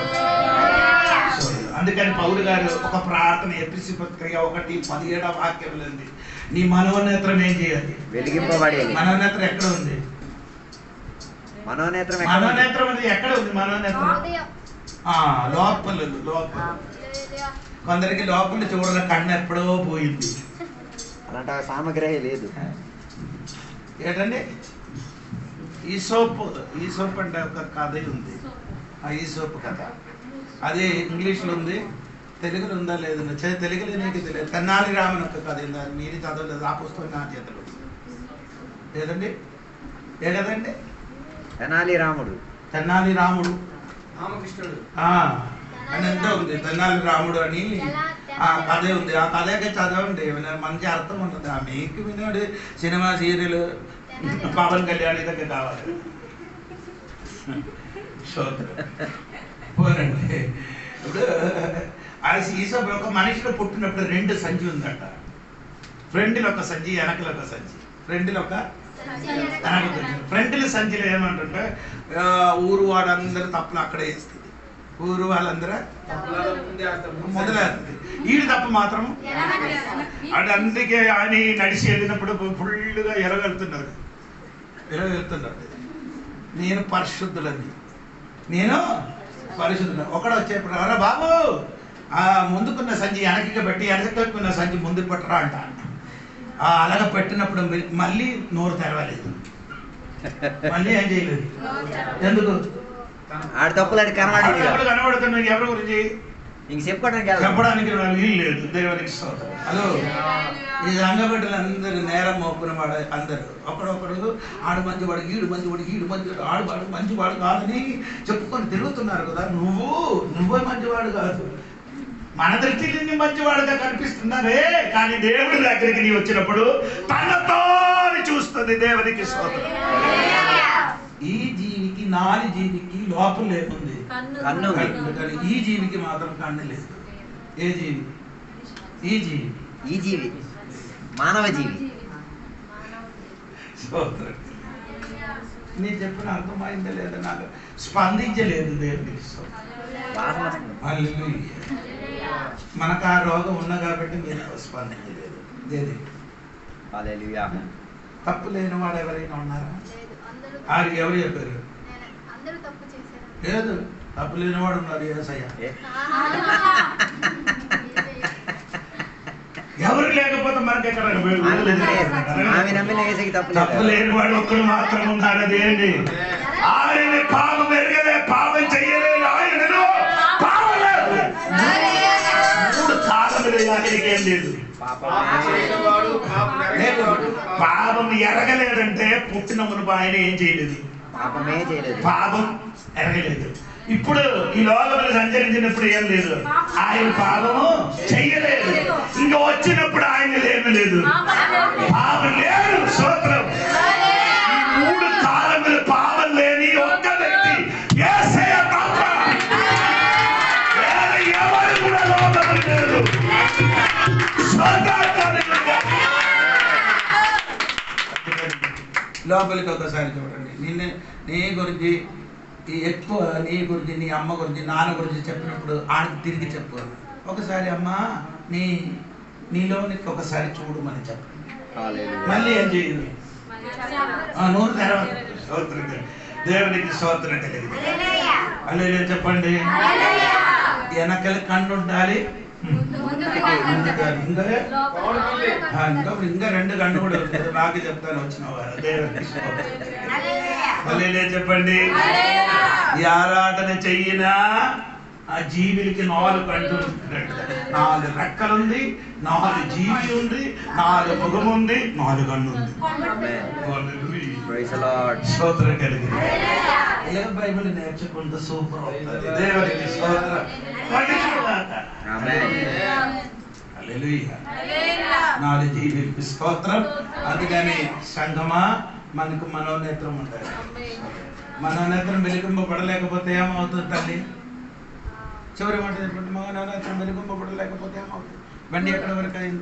అందుకని పౌలు గారు ఒక ప్రార్థన ఎపిసి పత్రిక 1:17 వాక్యంలో ఉంది. నీ మనోనేత్రం ఏం చేయాలి? వెలిగింపబడి. మనోనేత్రం ఎక్కడ ఉంది? మనోనేత్రం అది ఎక్కడ ఉంది? మనోనేత్రం లోపల. కొందరికి లోపల చూడాల కన్ను ఎప్పుడో పోయింది. అలాంటి సామగ్రి లేదు. ఏంటండి ఈ సోప్ అంటే ఒక కథ ఉంది. ఈ సోప్ కథ అది ఇంగ్లీష్లో ఉంది, తెలుగులో ఉందా లేదు? తెలుగులో నీకు తెలియదు. తెనాలి రామన్ ఒక కథ ఉంది. అది మీరు చదవలేదు. ఆ పుస్తకం నా చేతిలో లేదండి. ఏ కదండి? తెనాలి రాముడు రామకృష్ణుడు అని ఎంత ఉంది. తెనాలి రాముడు అని ఆ కథ ఉంది. ఆ కథకే చదవండి, మంచి అర్థం ఉంటుంది. ఆ మీకు విన్నాడు సినిమా సీరియల్ పవన్ కళ్యాణ్ దగ్గర కావాలి. పోనండి. ఇప్పుడు ఒక మనిషిలో పుట్టినప్పుడు 2 సంచి ఉందట. ఫ్రంట్లో ఒక సంచి, వెనకలో ఒక సంచి. ఫ్రంట్లో సంచిలో ఏమంటుంటే ఊరు వాడందరూ తప్పులు అక్కడే వేస్తుంది. ఊరు వాళ్ళందరూ మొదలవుతుంది. వీడు తప్పు మాత్రం అటు. అందుకే ఆయన నడిచి వెళ్ళినప్పుడు ఫుల్గా ఎరగెళ్తున్నాడు. నేను పరిశుద్ధులని, ఒకడు వచ్చేప్పుడు రా బాబు, ముందుకున్న సంచి వెనక్కి పెట్టి వెనకకున్న సంచి ముందుకు పెట్టరా అంట. అలాగ పెట్టినప్పుడు మళ్ళీ నోరు తెరవలేదు. మళ్ళీ ఏం చేయలేదు. ఎందుకు? కనబడుతున్నాయి. ఎవరి గురించి చెప్పడానికి వీలు లేదు. దేవునికి స్తోత్రం. హలో, ఈ రంగబిడ్డలు అందరూ నేరం మోపున వాడు. అందరూ ఒకడొకడు ఆడు మంచివాడు, ఈడు మంచివాడు, ఆడువాడు మంచివాడు కాదని చెప్పుకొని తిరుగుతున్నారు కదా. నువ్వే మంచివాడు కాదు. మన దృష్టికి నీ మంచివాడుగా కనిపిస్తున్నారే, కానీ దేవుడి దగ్గరికి నీ వచ్చినప్పుడు తనతో చూస్తుంది. దేవునికి స్తోత్రం. ఈ జీవికి, నాలి జీవికి లోపల లేకుంది కన్ను. కానీ ఈ జీవికి మాత్రం కన్ను లేదు. ఏ జీవి? ఈ జీవి. ఈ జీవి మానవ జీవి. స్తోత్రం. నీ చెప్పిన అర్థమైందా లేదా? నాకు స్పందించలేదు దేవునికి స్తోత్రం. వాసన వస్తుంది. హల్లెలూయా. మనకు ఆ రోగం ఉన్నా కాబట్టి మీరు స్పందించలేదు. దేది హల్లెలూయా. తప్పు లేని వాడు ఎవరైనా ఉన్నారా? అందరూ ఆడికి ఎవరు చెప్పారు? అందరూ తప్పు చేశారు. లేదు, తప్పు లేని వాడు ఉన్నారు. యేసయ్య. ఏ? ఎవరు లేకపోతే మనకి ఎక్కడ ఆమె నమ్మిన యేసుకి తప్పు తప్పు లేదు. లేని వాడు ఒక్కడు మాత్రం ఉన్నాడు. అదేంటి? ఆయన పాపం ఎరగలే, పాపం చెయ్యలేదు, ఆయనను పాపం లేదు. 3 కాలములు ఆయనకి ఏం లేదు. లేదు, పాపం ఎరగలేదంటే పుట్టిన మునుపు ఆయన ఏం చేయలేదు, పాపమే చేయలేదు. పాపం ఎరగలేదు. ఇప్పుడు ఈ లోకంలో సంచరించినప్పుడు ఏం లేదు, ఆయన పాపము చెయ్యలేదు. ఇంకా వచ్చినప్పుడు ఆయన లేమి లేదు, పాపం లేదు. స్తోత్రం. ఈ 3 కాలములు పాపం లేని ఒక్క వ్యక్తి యేసయ్య తప్ప వేరే ఎవరు కూడా లోకంలో లేదు. లోపలికి ఒకసారి చూడండి. నీ గురించి ఎక్కువ, నీ గురించి, నీ అమ్మ గురించి, నాన్న గురించి చెప్పినప్పుడు ఆడికి తిరిగి చెప్పు. ఒకసారి అమ్మ నీలోనికి ఒకసారి చూడమని చెప్పండి. మళ్ళీ ఏం చేయదు, నూరు తర్వాత దేవునికి స్తోత్రం కలిగింది. హల్లెలూయా చెప్పండి. వెనకలి కన్ను ఉండాలి, ఇంకా 2 కన్ను కూడా ఉంటుంది. నాకు చెప్తాను వచ్చిన వారు. దేవునికి హల్లెలూయా చెప్పండి. ఈ ఆరాధన చెయ్యినా ఆ జీవులకి 4 కంట్లు, 4 రెక్కలుంది, 4 జీవి ఉంది, 4 ముఖం ఉంది, 4 కన్ను ఉంది. స్తోత్రం కలిగింది. ఇలా బైబిల్ నేర్చుకుంటే సూపర్ అవుతుంది. దేవునికి స్తోత్రం. హల్లెలూయా. 4 జీవులకి స్తోత్రం. అందుకని సంఘమా మనకు మనోనేత్రం ఉండాలి. మనోనేత్రం వెలిగింపబడలేకపోతే ఏమవుతుంది తల్లి? చివరి మాట చెప్పండి. మనోనేత్రం వెలిగింపబడలేకపోతే ఏమవుతుంది? బండి ఎక్కడ వరకు అయింది?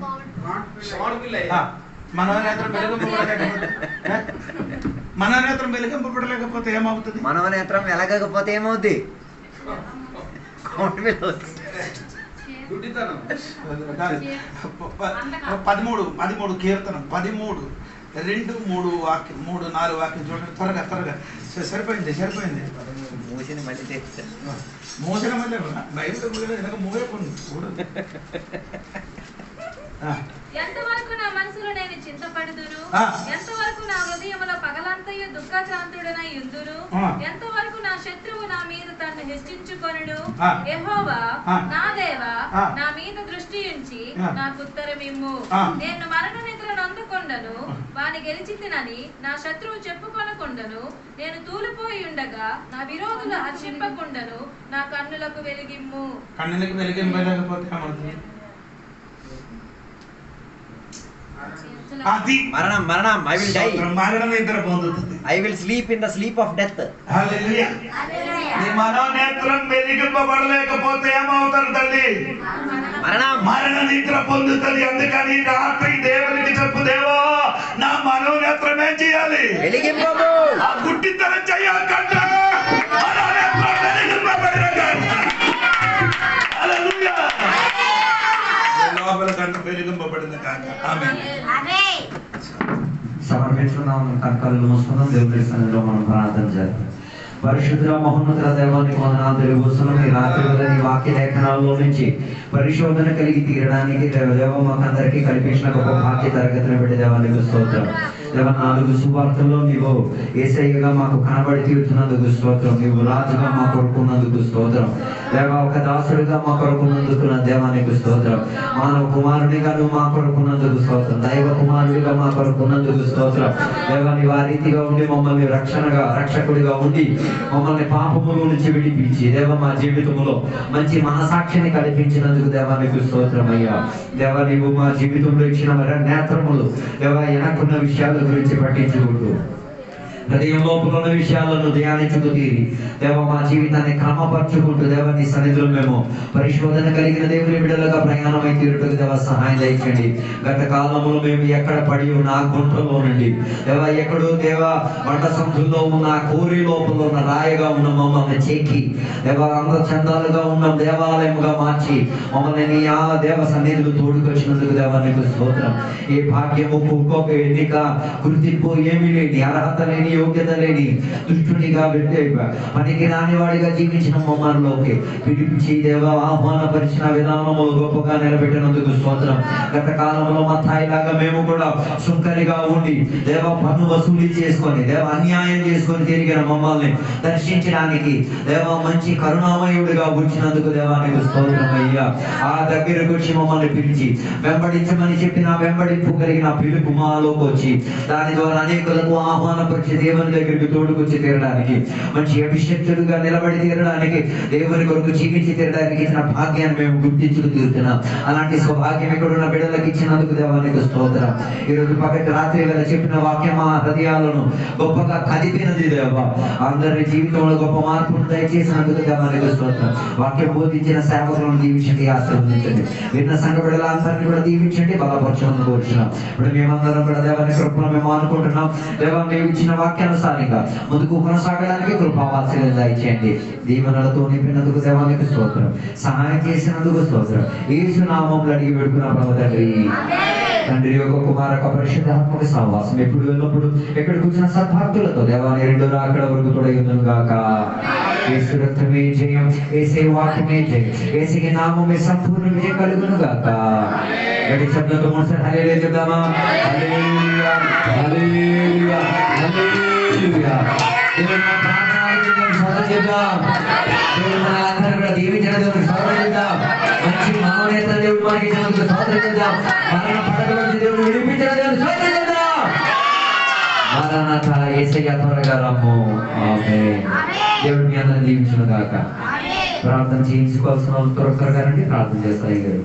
మనోనేత్రం వెలిగింపబడలేకపోతే, మనోనేత్రం వెలిగింపబడలేకపోతే ఏమవుతుంది? మనోనేత్రం వెలగకపోతే ఏమవుద్ది? 13 కీర్తనం 13, 2, 3 వాక్యం, 3, 4 వాక్యం చూడండి. త్వరగా సరిపోయింది. మూసిన మళ్ళీ తెచ్చా. మోసిన మళ్ళీ బైబిల్ వెనక మూవేపోండి చూడండి. ఎంతవరకు నా మనసులో నేను చింతపడుదును, ఎంతవరకు నా హృదయములో పగలంతయు దుఃఖక్రాంతుడనై యుందును, ఎంతవరకు నా శత్రువు నా మీద తన్ను హెచ్చించుకొనును. యెహోవా నా దేవా, నా మీద దృష్టి ఉంచి నాకు ఉత్తరమిమ్ము. నేను మరణ నిద్రను అందుకొండను, వాని గెలిచితినని నా శత్రువు చెప్పుకొనకుండను. నేను తూలిపోయి ఉండగా నా విరోధులు హర్షింపకుండను. నా కన్నులకు వెలిగిమ్ము. కన్నులకు వెలిగింపలేకపోతే ఏమవుతుంది? మరణం. I will die. మరణం నిద్ర పొందుతుంది. I will sleep in the sleep of death. హల్లెలూయా. నీ మనోనేత్రం వెలిగింపబడలేకపోతే ఏమవుతారు తల్లి? మరణ నిద్ర పొందుతుంది. అందుకని రాత్రి దేవునికి చెప్పు, దేవా నా మనోనేత్రం ఏం చేయాలి? వెలిగింపము. ఆ గుడ్డితనం చేయకంటే మనోనేత్రం వెలిగింపబడిన హల్లెలూయా. లోపల కంట వెలిగింపబడిన కాక. ఆమేన్. సమర్పించుకున్నాం. కళ్ళు మూసుకుందాం. దేవుడి సన్నిధిలో మనం ప్రార్థన చేద్దాం. పరిశుద్ధ మహోన్నత దేవానికి వందనాలు తెలుగుస్తున్నాం. ఈ రాత్రి వేళ నీ వాక్య లేఖనాల్లో నుంచి పరిశోధన కలిగి తీరడానికి దేవ మాకందరికీ కల్పించిన గొప్ప భాగ్య తరగతిని పెట్టి దేవానికి స్తోత్రం. దేవ 4 సువార్తల్లో నీవు యేసయ్యగా మాకు కనబడి తీరుతున్నందుకు స్తోత్రం. నీవు రాజుగా మా కొరకున్నందుకు స్తోత్రం. దేవ ఒక దాసుడిగా మా కొరకున్నందుకు నా దేవానికి స్తోత్రం. మానవ కుమారుడిగా నువ్వు మా కొరకున్నందుకు స్తోత్రం. దైవ కుమారుడిగా మా కొరకున్నందుకు స్తోత్రం. దేవ నీవు ఆ రీతిగా ఉండి మమ్మల్ని రక్షకుడిగా ఉండి మమ్మల్ని పాపముల నుంచి విడిపించి దేవ మా జీవితంలో మంచి మనసాక్షిని కల్పించినందుకు దేవానికి స్తోత్రం అయ్యా. దేవ నీవు మా జీవితంలో ఇచ్చిన నేత్రములు దేవ వెనక్కున్న విషయాల గురించి పట్టించుకుంటూ హృదయం లోపల ఉన్న విషయాలను ధ్యానించుకు తీరి దేవ మా జీవితాన్ని క్రమపరచుకుంటూ దేవ నీ సన్నిధిలో మేము పరిశోధన కలిగిన దేవుని బిడ్డలుగా ప్రయాణమై తీరుటకు దేవ సహాయం దయచండి. గత కాలంలో మేము ఎక్కడ పడి ఉన్న ఆ గుంటలో నుండి దేవ ఎక్కడో దేవ వంట సందుల్లో ఉన్న కోరి లోపల ఉన్న రాయిగా ఉన్న మమ్మల్ని చెక్కి దేవ అందచందాలుగా ఉన్న దేవాలయముగా మార్చి మమ్మల్ని నీ ఆ దేవ సన్నిధిలో తోడుకొచ్చినందుకు దేవానికి స్తోత్రం. ఏ భాగ్యము ఒక్కొక్క ఎన్నిక గుర్తింపు ఏమీ లేని అర్హత లేని యోగ్యత లేని దుష్టునిగా పనికి రాని వాడిగా జీవించిన మమ్మల్లోకి పిలిపించి దేవ ఆహ్వానపరిచిన విధానము గొప్పగా నిలబెట్టినందుకు స్తోత్రం. గత కాలంలో మత్తాయిలాగా మేము కూడా సుంకరిగా ఉండి దేవ పన్ను వసూలు చేసుకొని దేవ అన్యాయం చేసుకొని తిరిగిన మమ్మల్ని దర్శించడానికి దేవ మంచి కరుణామయుడిగా వచ్చినందుకు దేవానికి స్తోత్రం అయ్యా. ఆ దగ్గరకు వచ్చి మమ్మల్ని పిలిచి వెంబడించమని చెప్పిన వెంబడింపు కలిగిన పిలుపు మాలోకి వచ్చి దాని ద్వారా అనేకులకు ఆహ్వానపరిచి దేవుని దగ్గరికి తోడుకొచ్చి తీరడానికి మంచి అభిషక్తుడుగా నిలబడి తీరడానికి దేవుని కొరకు జీవించి తీరడానికి ఇచ్చిన భాగ్యాన్ని మేము గుర్తించుకు తీరుతున్నాం. అలాంటి సౌభాగ్యం ఇక్కడ ఉన్న బిడ్డలకు ఇచ్చినందుకు దేవానికి స్తోత్రం. ఈరోజు పగటి రాత్రి వేళ చెప్పిన వాక్యం మా హృదయాలను గొప్పగా కదిపినది దేవ. అందరి జీవితంలో గొప్ప మార్పును దయచేసినందుకు దేవానికి స్తోత్రం. వాక్యం బోధించిన సేవకులను దీవించండి, ఆశీర్వదించండి. విన్న సంఘ బిడ్డలందరినీ కూడా దీవించండి, బలపరచమని కోరుచున్నాం. ఇప్పుడు మేమందరం కూడా దేవాన్ని కృపను మేము అనుకుంటున్నాం. దేవా మేము ఇచ్చిన వాక్యానుసారంగా ముందుకు కొనసాగడానికి కృపావాత్సల్యం దయచేయండి. దీవెనలతో నింపినందుకు దేవానికి స్తోత్రం. సహాయం చేసినందుకు స్తోత్రం. యేసు నామములో అడిగి పెడుకున్న ప్రభు తండ్రి. తండ్రి యొక్క కుమారక పరిశుద్ధాత్మక సహవాసం ఎప్పుడు వెళ్ళినప్పుడు ఎక్కడ కూర్చున్న సద్భక్తులతో దేవాన్ని 2 రాకడ వరకు తొలగిందును గాక. యేసు రక్తమే జయం, యేసే వాక్యమే జయం, యేసుకి నామమే సంపూర్ణ విజయం కలుగును గాక. గట్టి శబ్దంతో మనసారి హల్లెలూయా చెప్దామా? హల్లెలూయా హల్లెలూయా హల్లెలూయా. దేవుని ప్రార్థనలకు స్వాగతం చేద్దాం. దేవుని మనందరం కూడా దీవించడానికి స్వాగతం చేద్దాం. మంచి మానవీయత దేవుడు మనకి ఇచ్చినందుకు స్వాగతం చేద్దాం. మరణ పడగలకు దేవుడు విడిపించడానికి స్వాగతం చేద్దాం. మరణాత యేసయ్య త్వరగా రమ్ము. ఆమేన్. దేవుడు మీ అందరిని దీవించును గాక. ప్రార్థన చేయించుకోవాల్సిన వాళ్ళు త్వరగా రండి, ప్రార్థన చేస్తాయి గారు.